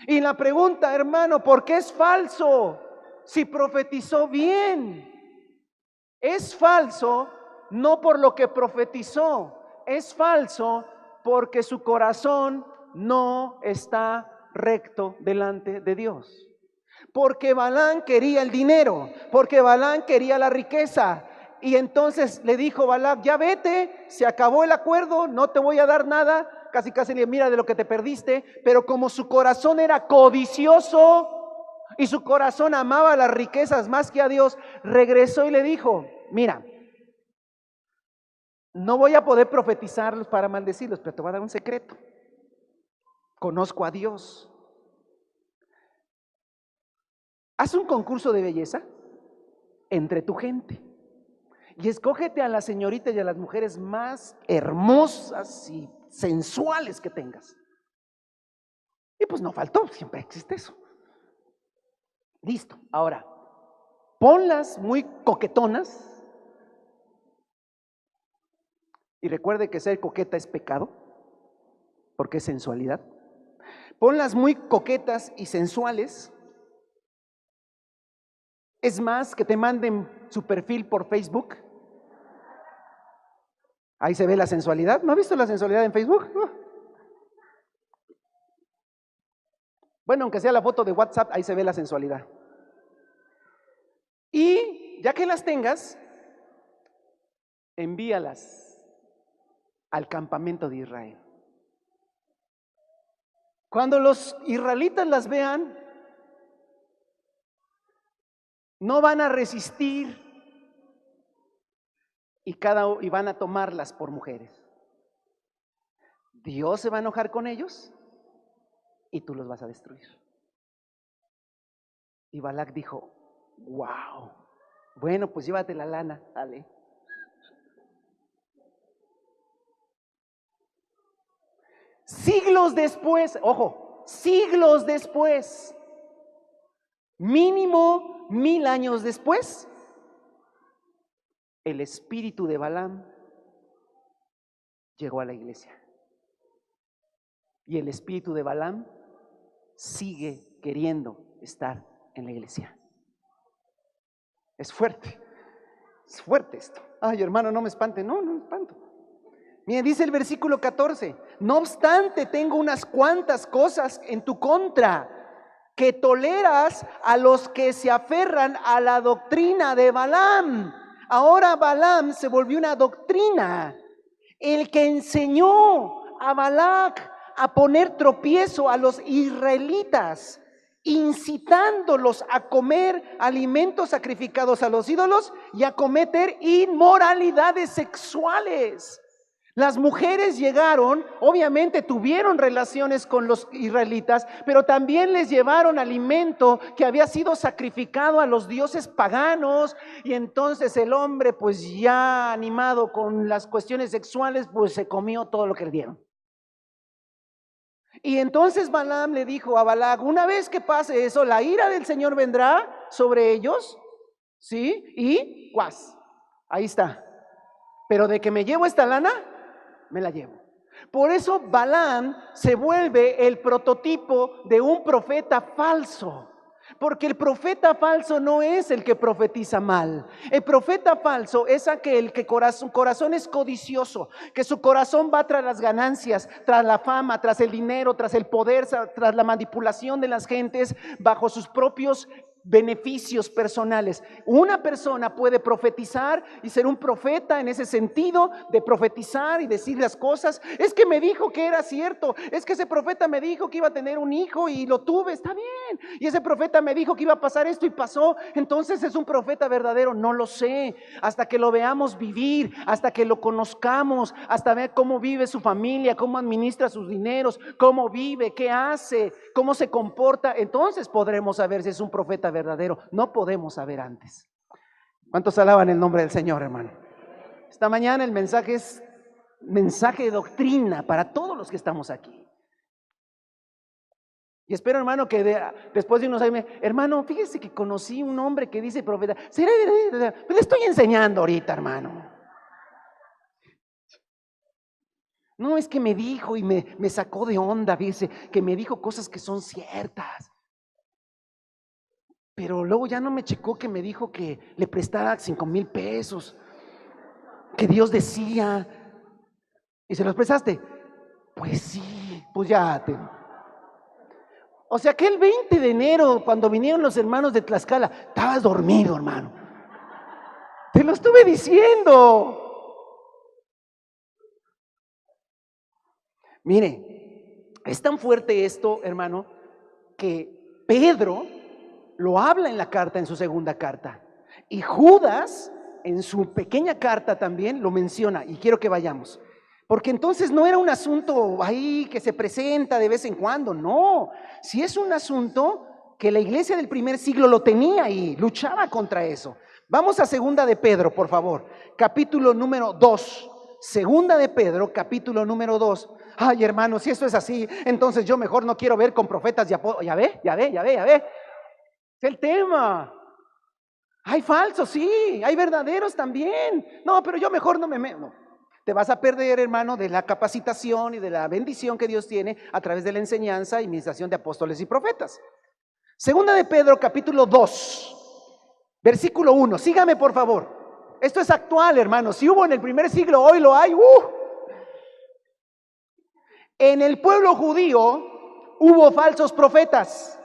Y la pregunta, hermano, ¿por qué es falso? Si profetizó bien. Es falso no por lo que profetizó, es falso porque su corazón no está recto delante de Dios. Porque Balaam quería el dinero, porque Balaam quería la riqueza. Y entonces le dijo Balac, ya vete, se acabó el acuerdo, no te voy a dar nada. Casi le mira de lo que te perdiste. Pero como su corazón era codicioso y su corazón amaba las riquezas más que a Dios, regresó y le dijo, mira, no voy a poder profetizarlos para maldecirlos, pero te voy a dar un secreto. conozco a Dios. Haz un concurso de belleza entre tu gente y escógete a las señoritas y a las mujeres más hermosas y sensuales que tengas. Y pues no faltó, siempre existe eso. Listo. Ahora, ponlas muy coquetonas. Y recuerde que ser coqueta es pecado, porque es sensualidad. Ponlas muy coquetas y sensuales. Es más, que te manden su perfil por Facebook. Ahí se ve la sensualidad. ¿No ha visto la sensualidad en Facebook? Bueno, aunque sea la foto de WhatsApp, ahí se ve la sensualidad. Y ya que las tengas, envíalas al campamento de Israel. Cuando los israelitas las vean, no van a resistir y van a tomarlas por mujeres. Dios se va a enojar con ellos y tú los vas a destruir. Y Balac dijo: wow, bueno, pues llévate la lana, dale. Siglos después, ojo, siglos después, mínimo 1000 años después, el espíritu de Balaam llegó a la iglesia. Y el espíritu de Balaam sigue queriendo estar en la iglesia. Es fuerte esto. Ay, hermano, no me espante. No me espanto. Mire, dice el versículo 14: no obstante, tengo unas cuantas cosas en tu contra, que toleras a los que se aferran a la doctrina de Balaam. Ahora Balaam se volvió una doctrina. El que enseñó a Balac a poner tropiezo a los israelitas, incitándolos a comer alimentos sacrificados a los ídolos y a cometer inmoralidades sexuales. Las mujeres llegaron, obviamente tuvieron relaciones con los israelitas, pero también les llevaron alimento que había sido sacrificado a los dioses paganos, y entonces el hombre, pues ya animado con las cuestiones sexuales, pues se comió todo lo que le dieron. Y entonces Balaam le dijo a Balac: una vez que pase eso, la ira del Señor vendrá sobre ellos, ¿sí? Y guas, ahí está. Pero de que me llevo esta lana, me la llevo. Por eso Balaam se vuelve el prototipo de un profeta falso. Porque el profeta falso no es el que profetiza mal. El profeta falso es aquel que su corazón es codicioso, que su corazón va tras las ganancias, tras la fama, tras el dinero, tras el poder, tras la manipulación de las gentes bajo sus propios beneficios personales. Una persona puede profetizar y ser un profeta en ese sentido de profetizar y decir las cosas. Es que me dijo que era cierto, es que ese profeta me dijo que iba a tener un hijo y lo tuve, está bien. Y ese profeta me dijo que iba a pasar esto y pasó, entonces es un profeta verdadero. No lo sé, hasta que lo veamos vivir, hasta que lo conozcamos, hasta ver cómo vive su familia, cómo administra sus dineros, cómo vive, qué hace, cómo se comporta. Entonces podremos saber si es un profeta verdadero. No podemos saber antes. ¿Cuántos alaban el nombre del Señor, hermano? Esta mañana el mensaje es mensaje de doctrina para todos los que estamos aquí. Y espero, hermano, que después de unos años, hermano, fíjese que conocí un hombre que dice profeta. Le estoy enseñando ahorita, hermano. No, es que me dijo y me sacó de onda, fíjese, que me dijo cosas que son ciertas. Pero luego ya no me checó que me dijo que le prestara 5,000 pesos, que Dios decía. ¿Y se los prestaste? Pues sí, pues ya te... O sea que el 20 de enero, cuando vinieron los hermanos de Tlaxcala, estabas dormido, hermano. Te lo estuve diciendo. Mire, es tan fuerte esto, hermano, que Pedro lo habla en la carta, en su segunda carta. Y Judas, en su pequeña carta también, lo menciona. Y quiero que vayamos. Porque entonces no era un asunto ahí que se presenta de vez en cuando, no. Si es un asunto que la iglesia del primer siglo lo tenía y luchaba contra eso. Vamos a Segunda de Pedro, por favor, capítulo número 2. Segunda de Pedro, capítulo número 2. Ay, hermano, si esto es así, entonces yo mejor no quiero ver con profetas y apóstoles. Ya ve. Es el tema. Hay falsos, sí, hay verdaderos también. No, pero yo mejor no me meto. No. Te vas a perder, hermano, de la capacitación y de la bendición que Dios tiene a través de la enseñanza y administración de apóstoles y profetas. Segunda de Pedro, capítulo 2, versículo 1. Sígame, por favor. Esto es actual, hermano. Si hubo en el primer siglo, hoy lo hay. En el pueblo judío hubo falsos profetas.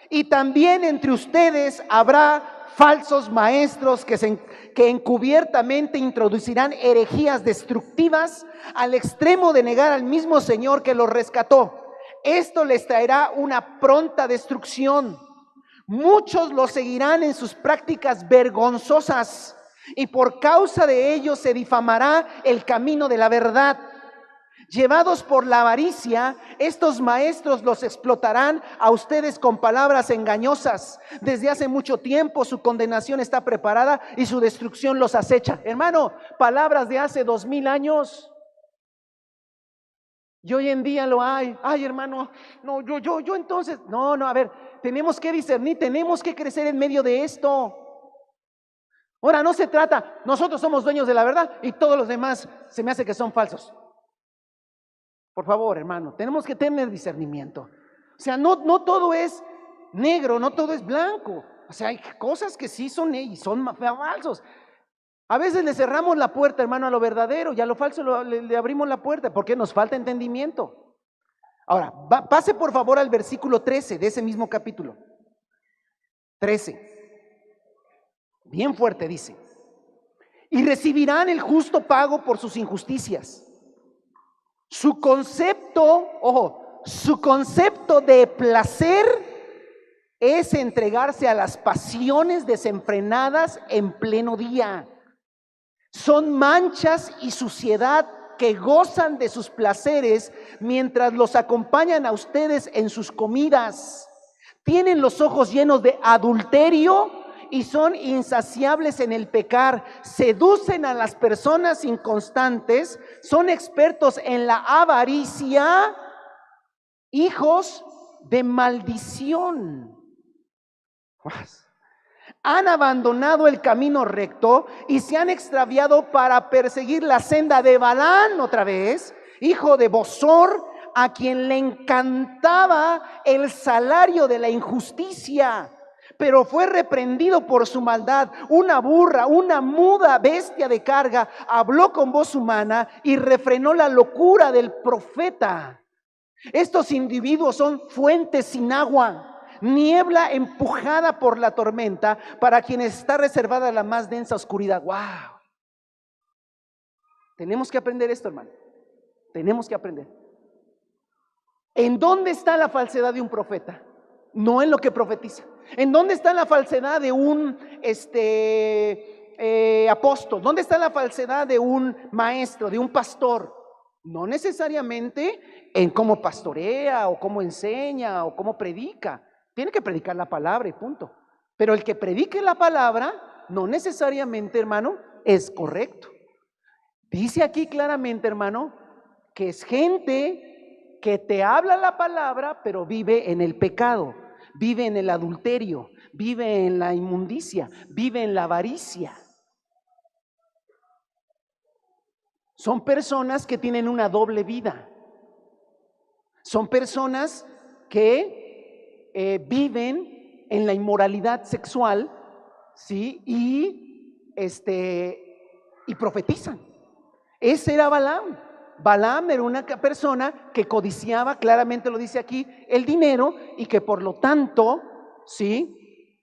Y también entre ustedes habrá falsos maestros que encubiertamente introducirán herejías destructivas al extremo de negar al mismo Señor que los rescató. Esto les traerá una pronta destrucción. Muchos los seguirán en sus prácticas vergonzosas y por causa de ellos se difamará el camino de la verdad. Llevados por la avaricia, estos maestros los explotarán a ustedes con palabras engañosas. Desde hace mucho tiempo su condenación está preparada y su destrucción los acecha. Hermano, palabras de hace 2000 años. Y hoy en día lo hay. Ay, hermano, no, yo entonces, no, a ver, tenemos que discernir, tenemos que crecer en medio de esto. Ahora, no se trata, nosotros somos dueños de la verdad y todos los demás se me hace que son falsos. Por favor, hermano, tenemos que tener discernimiento. O sea, no todo es negro, no todo es blanco. O sea, hay cosas que sí son y son falsos. A veces le cerramos la puerta, hermano, a lo verdadero y a lo falso le abrimos la puerta porque nos falta entendimiento. Ahora, pase por favor al versículo 13 de ese mismo capítulo. 13. Bien fuerte dice. Y recibirán el justo pago por sus injusticias. Su concepto de placer es entregarse a las pasiones desenfrenadas en pleno día. Son manchas y suciedad que gozan de sus placeres mientras los acompañan a ustedes en sus comidas. Tienen los ojos llenos de adulterio y son insaciables en el pecar. Seducen a las personas inconstantes, son expertos en la avaricia, hijos de maldición. Han abandonado el camino recto y se han extraviado para perseguir la senda de Balaam, otra vez, hijo de Bosor, a quien le encantaba el salario de la injusticia, pero fue reprendido por su maldad. Una burra, una muda bestia de carga, habló con voz humana y refrenó la locura del profeta. Estos individuos son fuentes sin agua, niebla empujada por la tormenta, para quienes está reservada la más densa oscuridad. ¡Wow! Tenemos que aprender esto, hermano. Tenemos que aprender. ¿En dónde está la falsedad de un profeta? No en lo que profetiza. ¿En dónde está la falsedad de un apóstol? ¿Dónde está la falsedad de un maestro, de un pastor? No necesariamente en cómo pastorea o cómo enseña o cómo predica. Tiene que predicar la palabra y punto. Pero el que predique la palabra no necesariamente, hermano, es correcto. Dice aquí claramente, hermano, que es gente que te habla la palabra, pero vive en el pecado, vive en el adulterio, vive en la inmundicia, vive en la avaricia. Son personas que tienen una doble vida. Son personas que viven en la inmoralidad sexual, ¿sí? Y profetizan. Ese era Balaam. Balaam era una persona que codiciaba, claramente lo dice aquí, el dinero, y que por lo tanto, ¿sí?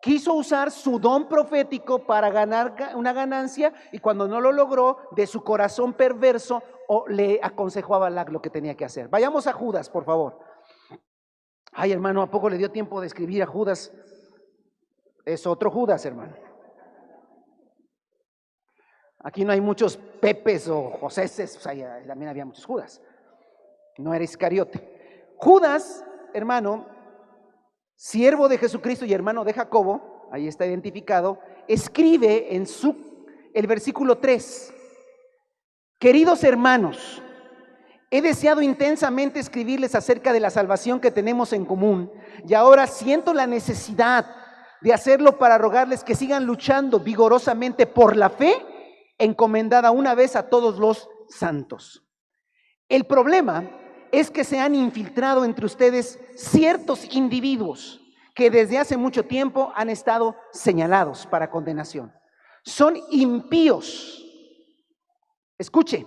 Quiso usar su don profético para ganar una ganancia, y cuando no lo logró, de su corazón perverso le aconsejó a Balac lo que tenía que hacer. Vayamos a Judas, por favor. Ay, hermano, ¿a poco le dio tiempo de escribir a Judas? Es otro Judas, hermano. Aquí no hay muchos Pepes o Joséses, o sea, también había muchos Judas. No era Iscariote. Judas, hermano, siervo de Jesucristo y hermano de Jacobo, ahí está identificado, escribe en el versículo 3: queridos hermanos, he deseado intensamente escribirles acerca de la salvación que tenemos en común, y ahora siento la necesidad de hacerlo para rogarles que sigan luchando vigorosamente por la fe encomendada una vez a todos los santos. El problema es que se han infiltrado entre ustedes ciertos individuos que desde hace mucho tiempo han estado señalados para condenación. Son impíos, escuche,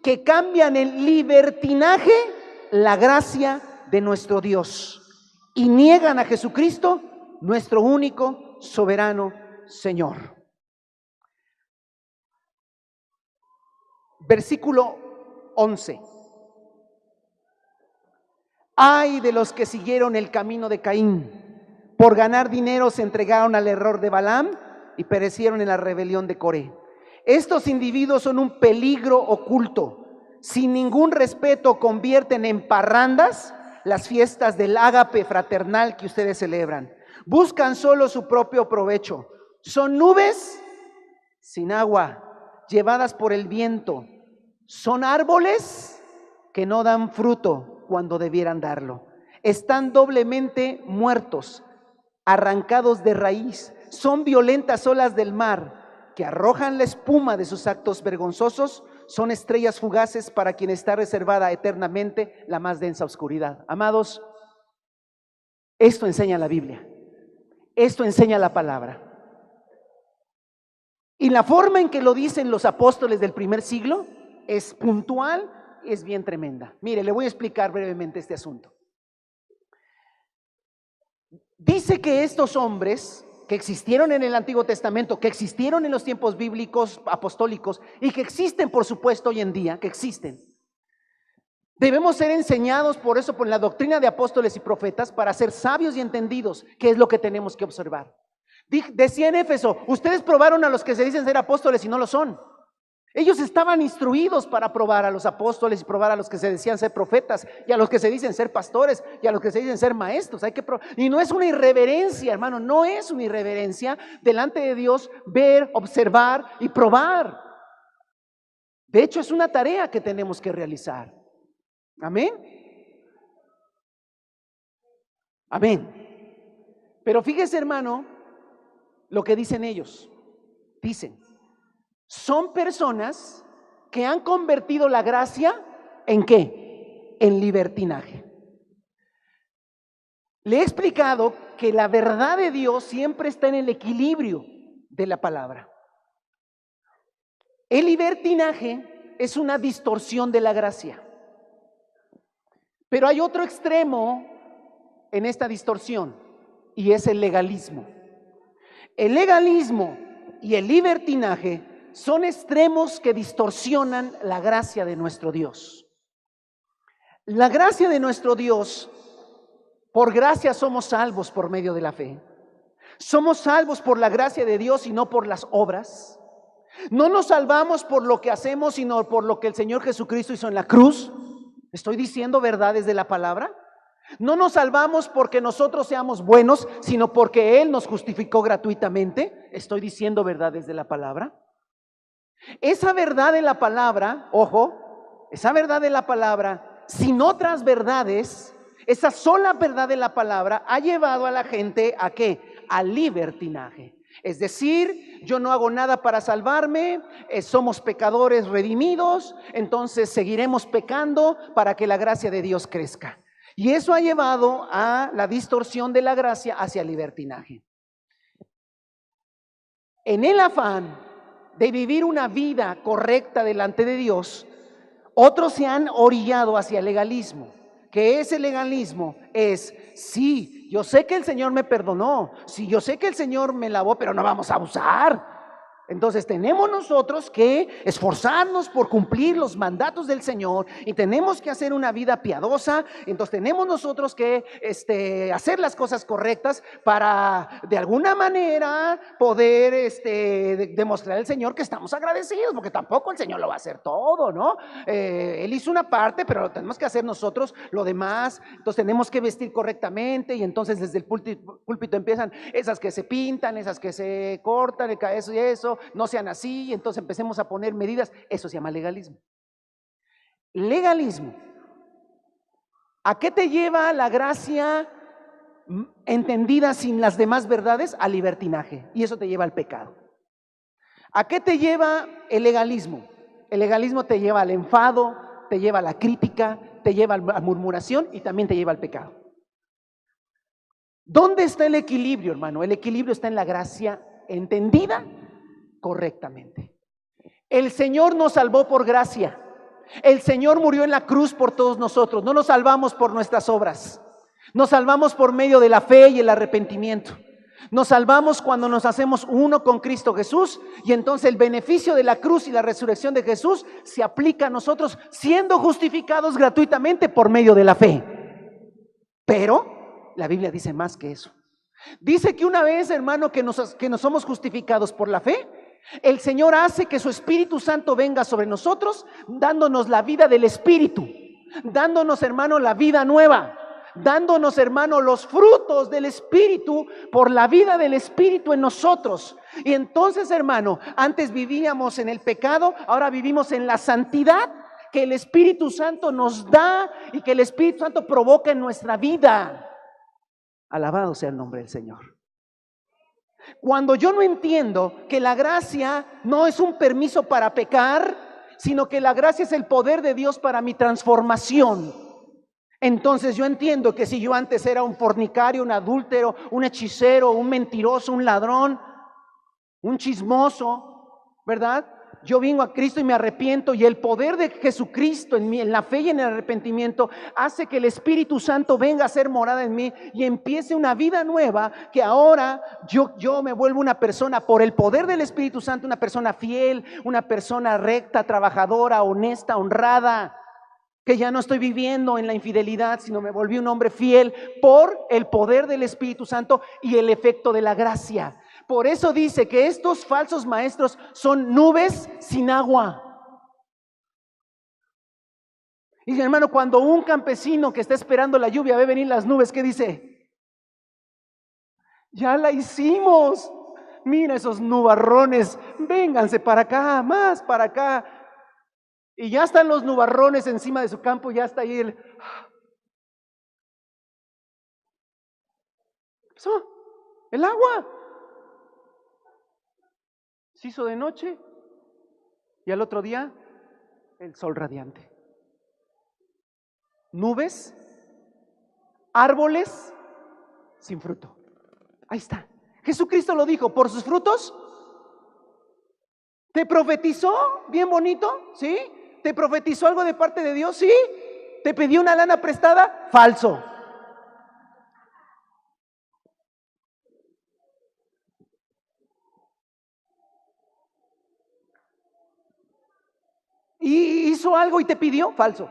que cambian en libertinaje la gracia de nuestro Dios y niegan a Jesucristo, nuestro único soberano Señor. Versículo 11. Ay de los que siguieron el camino de Caín. Por ganar dinero se entregaron al error de Balaam y perecieron en la rebelión de Coré. Estos individuos son un peligro oculto. Sin ningún respeto convierten en parrandas las fiestas del ágape fraternal que ustedes celebran. Buscan solo su propio provecho. Son nubes sin agua, llevadas por el viento. Son árboles que no dan fruto cuando debieran darlo. Están doblemente muertos, arrancados de raíz. Son violentas olas del mar que arrojan la espuma de sus actos vergonzosos. Son estrellas fugaces para quien está reservada eternamente la más densa oscuridad. Amados, esto enseña la Biblia. Esto enseña la palabra. Y la forma en que lo dicen los apóstoles del primer siglo es puntual, es bien tremenda. Mire, le voy a explicar brevemente este asunto. Dice que estos hombres que existieron en el Antiguo Testamento, que existieron en los tiempos bíblicos apostólicos y que existen, por supuesto, hoy en día, que existen, debemos ser enseñados por eso, por la doctrina de apóstoles y profetas, para ser sabios y entendidos, que es lo que tenemos que observar. Decía en Éfeso, ustedes probaron a los que se dicen ser apóstoles y no lo son. Ellos estaban instruidos para probar a los apóstoles y probar a los que se decían ser profetas y a los que se dicen ser pastores y a los que se dicen ser maestros. Y no es una irreverencia, hermano, no es una irreverencia delante de Dios ver, observar y probar. De hecho, es una tarea que tenemos que realizar. Amén. Amén. Pero fíjese, hermano, lo que dicen ellos. Dicen, son personas que han convertido la gracia ¿en qué? En libertinaje. Le he explicado que la verdad de Dios siempre está en el equilibrio de la palabra. El libertinaje es una distorsión de la gracia. Pero hay otro extremo en esta distorsión y es el legalismo. El legalismo y el libertinaje son extremos que distorsionan la gracia de nuestro Dios. La gracia de nuestro Dios, por gracia somos salvos por medio de la fe. Somos salvos por la gracia de Dios y no por las obras. No nos salvamos por lo que hacemos, sino por lo que el Señor Jesucristo hizo en la cruz. ¿Estoy diciendo verdades de la palabra? No nos salvamos porque nosotros seamos buenos, sino porque Él nos justificó gratuitamente. ¿Estoy diciendo verdades de la palabra? Esa verdad de la palabra, ojo, esa verdad de la palabra, sin otras verdades, esa sola verdad de la palabra ha llevado a la gente ¿a qué? Al libertinaje. Es decir, yo no hago nada para salvarme, somos pecadores redimidos, entonces seguiremos pecando para que la gracia de Dios crezca. Y eso ha llevado a la distorsión de la gracia hacia el libertinaje. En el afán de vivir una vida correcta delante de Dios, otros se han orillado hacia el legalismo, que ese legalismo es, sí, yo sé que el Señor me perdonó, sí, yo sé que el Señor me lavó, pero no vamos a abusar. Entonces tenemos nosotros que esforzarnos por cumplir los mandatos del Señor y tenemos que hacer una vida piadosa. Entonces tenemos nosotros que hacer las cosas correctas para de alguna manera poder demostrar al Señor que estamos agradecidos, porque tampoco el Señor lo va a hacer todo, ¿no? Él hizo una parte, pero lo tenemos que hacer nosotros lo demás. Entonces tenemos que vestir correctamente y entonces desde el púlpito empiezan esas que se pintan, esas que se cortan, el cabello y eso. No sean así, y entonces empecemos a poner medidas. Eso se llama legalismo. Legalismo. ¿A qué te lleva la gracia entendida sin las demás verdades? Al libertinaje, y eso te lleva al pecado. ¿A qué te lleva el legalismo? El legalismo te lleva al enfado, te lleva a la crítica, te lleva a la murmuración y también te lleva al pecado. ¿Dónde está el equilibrio, hermano? El equilibrio está en la gracia entendida correctamente. El Señor nos salvó por gracia. El Señor murió en la cruz por todos nosotros. No nos salvamos por nuestras obras. Nos salvamos por medio de la fe y el arrepentimiento. Nos salvamos cuando nos hacemos uno con Cristo Jesús, y entonces el beneficio de la cruz y la resurrección de Jesús se aplica a nosotros, siendo justificados gratuitamente por medio de la fe. Pero la Biblia dice más que eso. Dice que una vez, hermano, que nos somos justificados por la fe, el Señor hace que su Espíritu Santo venga sobre nosotros, dándonos la vida del Espíritu, dándonos, hermano, la vida nueva, dándonos, hermano, los frutos del Espíritu por la vida del Espíritu en nosotros. Y entonces, hermano, antes vivíamos en el pecado, ahora vivimos en la santidad que el Espíritu Santo nos da y que el Espíritu Santo provoca en nuestra vida. Alabado sea el nombre del Señor. Cuando yo no entiendo que la gracia no es un permiso para pecar, sino que la gracia es el poder de Dios para mi transformación, entonces yo entiendo que si yo antes era un fornicario, un adúltero, un hechicero, un mentiroso, un ladrón, un chismoso, ¿verdad? Yo vengo a Cristo y me arrepiento, y el poder de Jesucristo en mí, en la fe y en el arrepentimiento, hace que el Espíritu Santo venga a ser morada en mí y empiece una vida nueva, que ahora yo me vuelvo una persona, por el poder del Espíritu Santo, una persona fiel, una persona recta, trabajadora, honesta, honrada, que ya no estoy viviendo en la infidelidad, sino me volví un hombre fiel por el poder del Espíritu Santo y el efecto de la gracia. Por eso dice que estos falsos maestros son nubes sin agua. Y hermano, cuando un campesino que está esperando la lluvia ve venir las nubes, ¿qué dice? Ya la hicimos. Mira esos nubarrones, vénganse para acá, más para acá. Y ya están los nubarrones encima de su campo, ya está ahí el... el agua. Se hizo de noche y al otro día el sol radiante. Nubes, árboles sin fruto. Ahí está. Jesucristo lo dijo, por sus frutos. ¿Te profetizó? Bien bonito, ¿sí? ¿Te profetizó algo de parte de Dios? Sí. ¿Te pidió una lana prestada? Falso. ¿Y hizo algo y te pidió? Falso.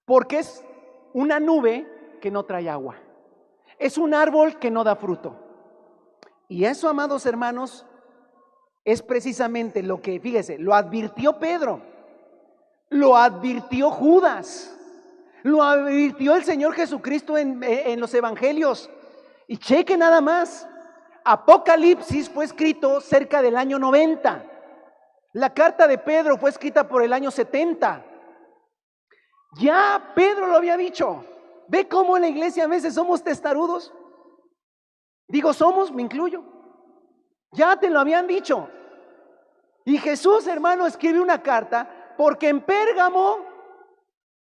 Porque es una nube que no trae agua. Es un árbol que no da fruto. Y eso, amados hermanos, es precisamente lo que, fíjese, lo advirtió Pedro, lo advirtió Judas, lo advirtió el Señor Jesucristo en los evangelios. Y cheque nada más, Apocalipsis fue escrito cerca del año 90. La carta de Pedro fue escrita por el año 70. Ya Pedro lo había dicho. ¿Ve cómo en la iglesia a veces somos testarudos? Digo somos, me incluyo. Ya te lo habían dicho. Y Jesús, hermano, escribe una carta porque en Pérgamo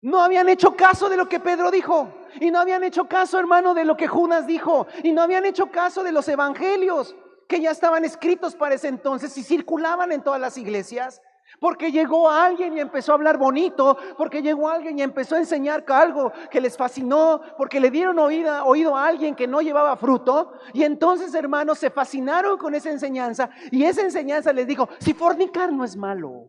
no habían hecho caso de lo que Pedro dijo. Y no habían hecho caso, hermano, de lo que Judas dijo. Y no habían hecho caso de los evangelios que ya estaban escritos para ese entonces y circulaban en todas las iglesias. Porque llegó alguien y empezó a hablar bonito, porque llegó alguien y empezó a enseñar algo que les fascinó, porque le dieron oído a alguien que no llevaba fruto, y entonces, hermanos, se fascinaron con esa enseñanza, y esa enseñanza les dijo: si fornicar no es malo,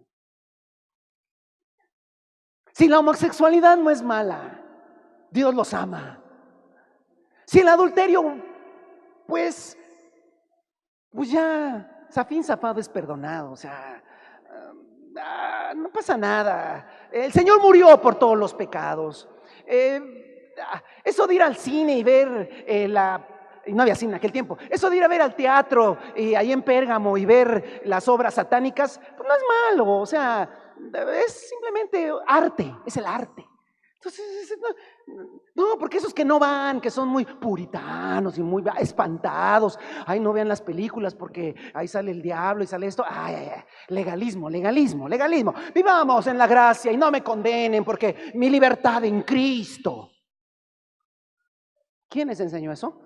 si la homosexualidad no es mala, Dios los ama. Si el adulterio, pues ya, zafín zafado es perdonado, o sea, no pasa nada. El Señor murió por todos los pecados. Eso de ir al cine y ver y no había cine en aquel tiempo, eso de ir a ver al teatro ahí en Pérgamo y ver las obras satánicas, pues no es malo, o sea, es simplemente arte, es el arte. Entonces, no, porque esos que no van, que son muy puritanos y muy espantados, ay, no vean las películas porque ahí sale el diablo y sale esto, ay, legalismo, legalismo, legalismo. Vivamos en la gracia y no me condenen porque mi libertad en Cristo. ¿Quién les enseñó eso?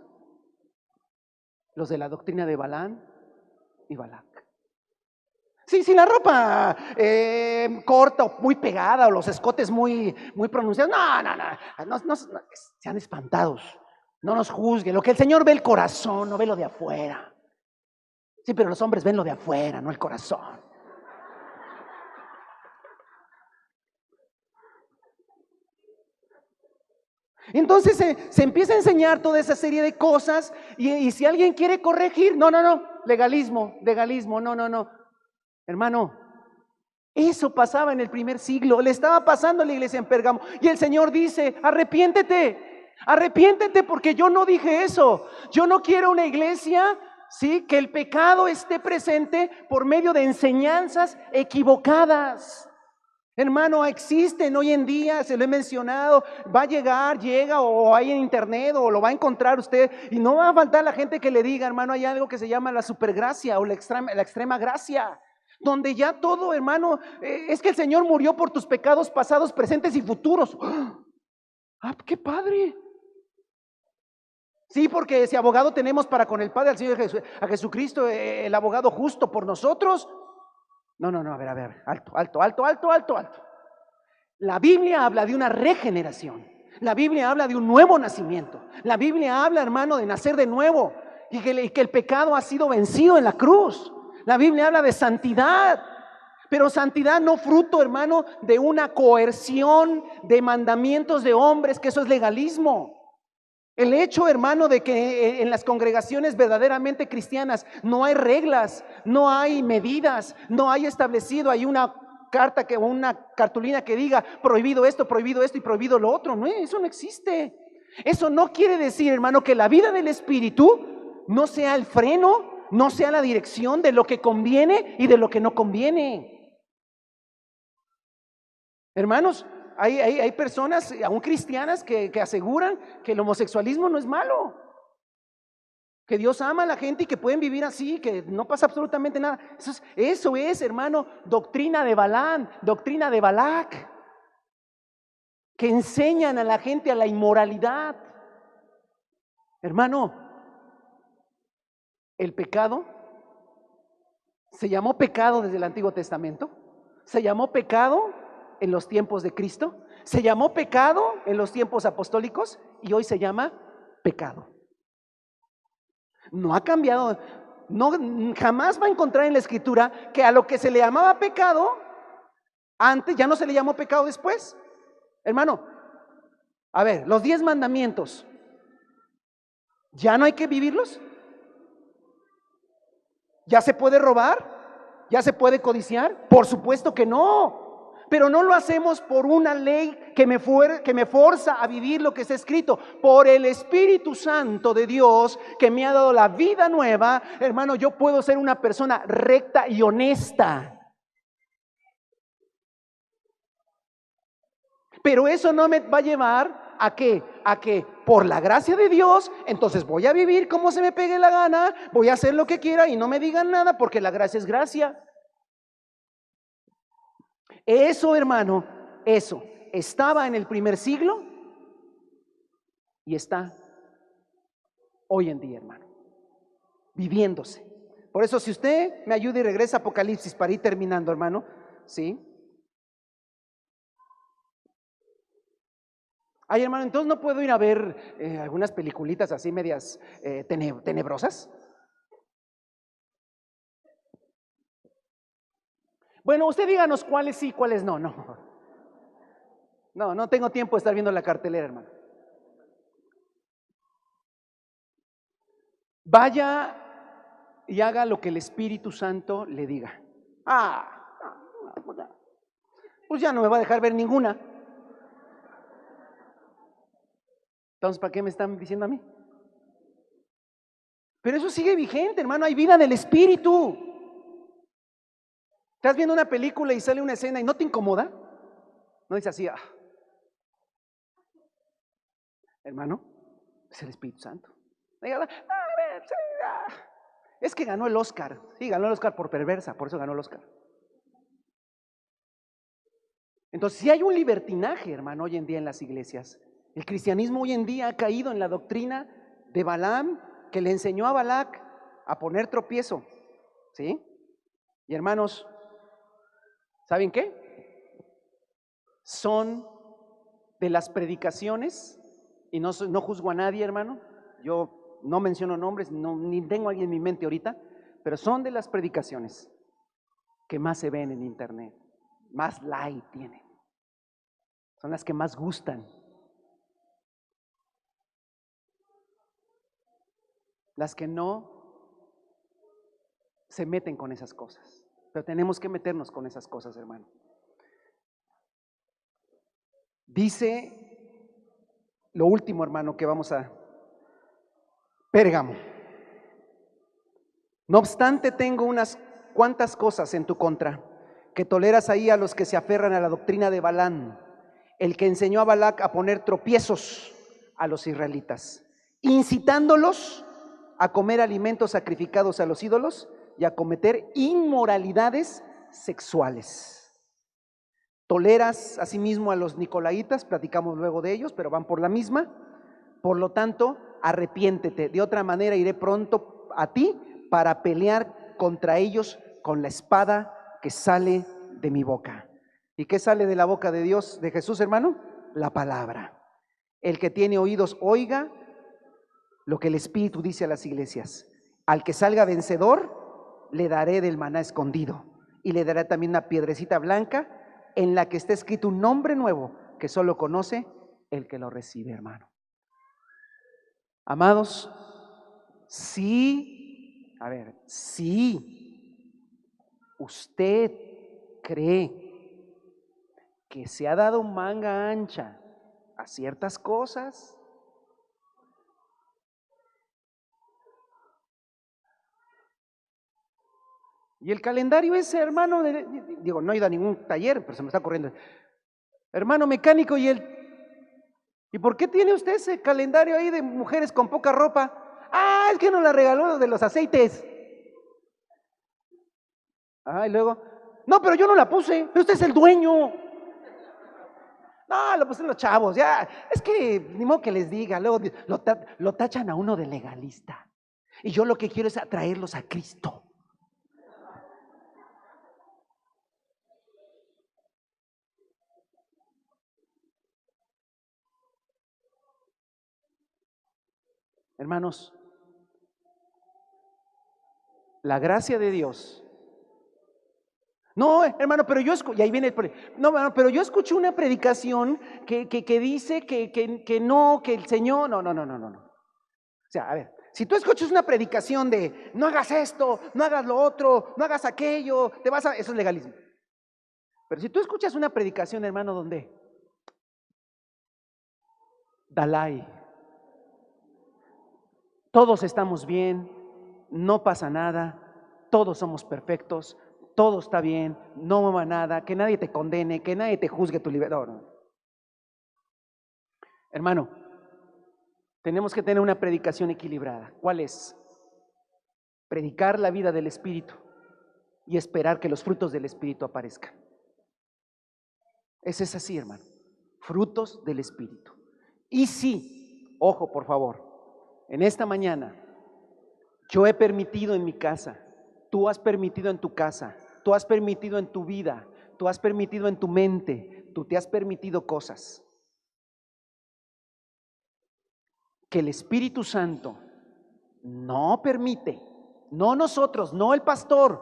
Los de la doctrina de Balaam y Balac. Sí, si la ropa corta o muy pegada o los escotes muy pronunciados, no, sean espantados, no nos juzguen. Lo que el Señor ve el corazón, no ve lo de afuera. Sí, pero los hombres ven lo de afuera, no el corazón. Entonces se empieza a enseñar toda esa serie de cosas y si alguien quiere corregir, no, legalismo, no. Hermano, eso pasaba en el primer siglo, le estaba pasando a la iglesia en Pérgamo. Y el Señor dice: arrepiéntete porque yo no dije eso. Yo no quiero una iglesia, ¿sí?, que el pecado esté presente por medio de enseñanzas equivocadas. Hermano, existen hoy en día, se lo he mencionado, llega o hay en internet o lo va a encontrar usted y no va a faltar la gente que le diga: hermano, hay algo que se llama la supergracia o la extrema gracia, donde ya todo, hermano, es que el Señor murió por tus pecados pasados, presentes y futuros. ¡Qué padre! Sí, porque ese abogado tenemos para con el Padre, al Señor a Jesucristo, el abogado justo por nosotros. No, a ver, alto. La Biblia habla de una regeneración. La Biblia habla de un nuevo nacimiento. La Biblia habla, hermano, de nacer de nuevo y que el pecado ha sido vencido en la cruz. La Biblia habla de santidad, pero santidad no fruto, hermano, de una coerción de mandamientos de hombres, que eso es legalismo. El hecho, hermano, de que en las congregaciones verdaderamente cristianas no hay reglas, no hay medidas, no hay establecido, hay una una cartulina que diga prohibido esto y prohibido lo otro. No, eso no existe. Eso no quiere decir, hermano, que la vida del Espíritu no sea el freno, no sea la dirección de lo que conviene y de lo que no conviene. Hermanos, hay personas, aún cristianas, que aseguran que el homosexualismo no es malo, que Dios ama a la gente y que pueden vivir así, que no pasa absolutamente nada. Eso es, hermano, doctrina de Balaam, doctrina de Balac, que enseñan a la gente a la inmoralidad. Hermano, el pecado se llamó pecado desde el Antiguo Testamento, se llamó pecado en los tiempos de Cristo, se llamó pecado en los tiempos apostólicos y hoy se llama pecado. No ha cambiado, jamás va a encontrar en la Escritura que a lo que se le llamaba pecado antes ya no se le llamó pecado después. Hermano, a ver, los 10 mandamientos, ¿ya no hay que vivirlos? ¿Ya se puede robar? ¿Ya se puede codiciar? Por supuesto que no. Pero no lo hacemos por una ley que me forza a vivir lo que está escrito. Por el Espíritu Santo de Dios que me ha dado la vida nueva, hermano, yo puedo ser una persona recta y honesta. Pero eso no me va a llevar a que por la gracia de Dios, entonces voy a vivir como se me pegue la gana, voy a hacer lo que quiera y no me digan nada, porque la gracia es gracia. Eso, hermano, eso estaba en el primer siglo y está hoy en día, hermano, viviéndose. Por eso, si usted me ayuda y regresa a Apocalipsis para ir terminando, hermano, ¿sí? Ay, hermano, entonces no puedo ir a ver algunas peliculitas así medias tenebrosas. Bueno, usted díganos cuáles sí, cuáles no. No tengo tiempo de estar viendo la cartelera, hermano. Vaya y haga lo que el Espíritu Santo le diga. Pues ya no me va a dejar ver ninguna. Entonces, ¿para qué me están diciendo a mí? Pero eso sigue vigente, hermano, hay vida en el Espíritu. ¿Estás viendo una película y sale una escena y no te incomoda? No dices así, hermano, es el Espíritu Santo. Es que ganó el Oscar. Sí, ganó el Oscar por perversa, por eso ganó el Oscar. Entonces, si hay un libertinaje, hermano, hoy en día en las iglesias. El cristianismo hoy en día ha caído en la doctrina de Balaam, que le enseñó a Balac a poner tropiezo, ¿sí? Y hermanos, ¿saben qué? Son de las predicaciones, y no juzgo a nadie, hermano, yo no menciono nombres, ni tengo a alguien en mi mente ahorita, pero son de las predicaciones que más se ven en internet, más like tienen, son las que más gustan. Las que no se meten con esas cosas, pero tenemos que meternos con esas cosas, hermano. Dice lo último, hermano, que vamos a Pérgamo. No obstante, tengo unas cuantas cosas en tu contra, que toleras ahí a los que se aferran a la doctrina de Balaam, el que enseñó a Balac a poner tropiezos a los israelitas, incitándolos a comer alimentos sacrificados a los ídolos y a cometer inmoralidades sexuales. Toleras asimismo a los nicolaitas, platicamos luego de ellos, pero van por la misma. Por lo tanto, arrepiéntete, de otra manera iré pronto a ti para pelear contra ellos con la espada que sale de mi boca. ¿Y qué sale de la boca de Dios, de Jesús, hermano? La palabra. El que tiene oídos, oiga lo que el Espíritu dice a las iglesias. Al que salga vencedor, le daré del maná escondido y le daré también una piedrecita blanca en la que está escrito un nombre nuevo que solo conoce el que lo recibe, hermano. Amados, si usted cree que se ha dado manga ancha a ciertas cosas, y el calendario ese, hermano, digo, no he ido a ningún taller, pero se me está ocurriendo, hermano mecánico, ¿y por qué tiene usted ese calendario ahí de mujeres con poca ropa? Es que nos la regaló de los aceites. Y luego, no, pero yo no la puse, pero usted es el dueño. No, lo pusieron los chavos, ya, es que ni modo que les diga, luego lo tachan a uno de legalista. Y yo lo que quiero es atraerlos a Cristo. Hermanos, la gracia de Dios. No, hermano, pero yo escuché, y ahí viene no, hermano, pero yo escuché una predicación que dice que no, que el Señor, no. O sea, a ver, si tú escuchas una predicación de no hagas esto, no hagas lo otro, no hagas aquello, eso es legalismo. Pero si tú escuchas una predicación, hermano, ¿dónde? Dalai. Todos estamos bien, no pasa nada, todos somos perfectos, todo está bien, no va nada, que nadie te condene, que nadie te juzgue tu libertad. No. Hermano, tenemos que tener una predicación equilibrada. ¿Cuál es? Predicar la vida del Espíritu y esperar que los frutos del Espíritu aparezcan. Ese es así, hermano. Frutos del Espíritu. Y sí, ojo, por favor, en esta mañana yo he permitido en mi casa, tú has permitido en tu casa, tú has permitido en tu vida, tú has permitido en tu mente, tú te has permitido cosas que el Espíritu Santo no permite, no nosotros, no el pastor,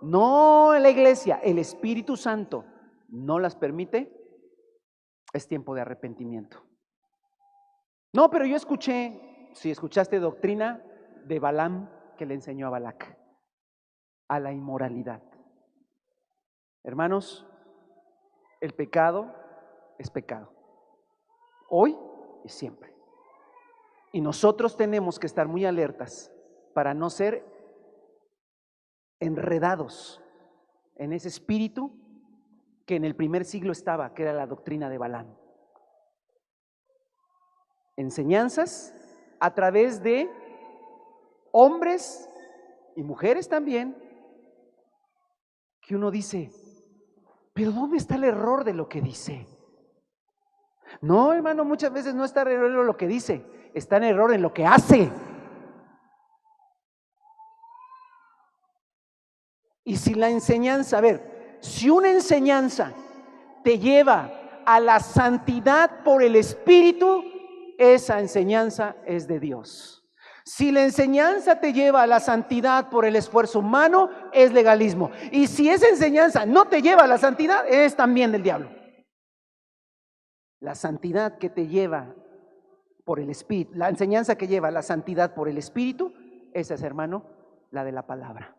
no la iglesia, el Espíritu Santo no las permite, es tiempo de arrepentimiento. No, pero yo escuché, si escuchaste doctrina de Balaam que le enseñó a Balac, a la inmoralidad. Hermanos, el pecado es pecado, hoy y siempre. Y nosotros tenemos que estar muy alertas para no ser enredados en ese espíritu que en el primer siglo estaba, que era la doctrina de Balaam. Enseñanzas a través de hombres y mujeres también, que uno dice, pero ¿dónde está el error de lo que dice? No, hermano, muchas veces no está el error en lo que dice, está el error en lo que hace. Y si la enseñanza, a ver, si una enseñanza te lleva a la santidad por el Espíritu, esa enseñanza es de Dios. Si la enseñanza te lleva a la santidad por el esfuerzo humano, es legalismo. Y si esa enseñanza no te lleva a la santidad, es también del diablo. La santidad que te lleva por el Espíritu, la enseñanza que lleva a la santidad por el Espíritu, esa es, hermano, la de la palabra.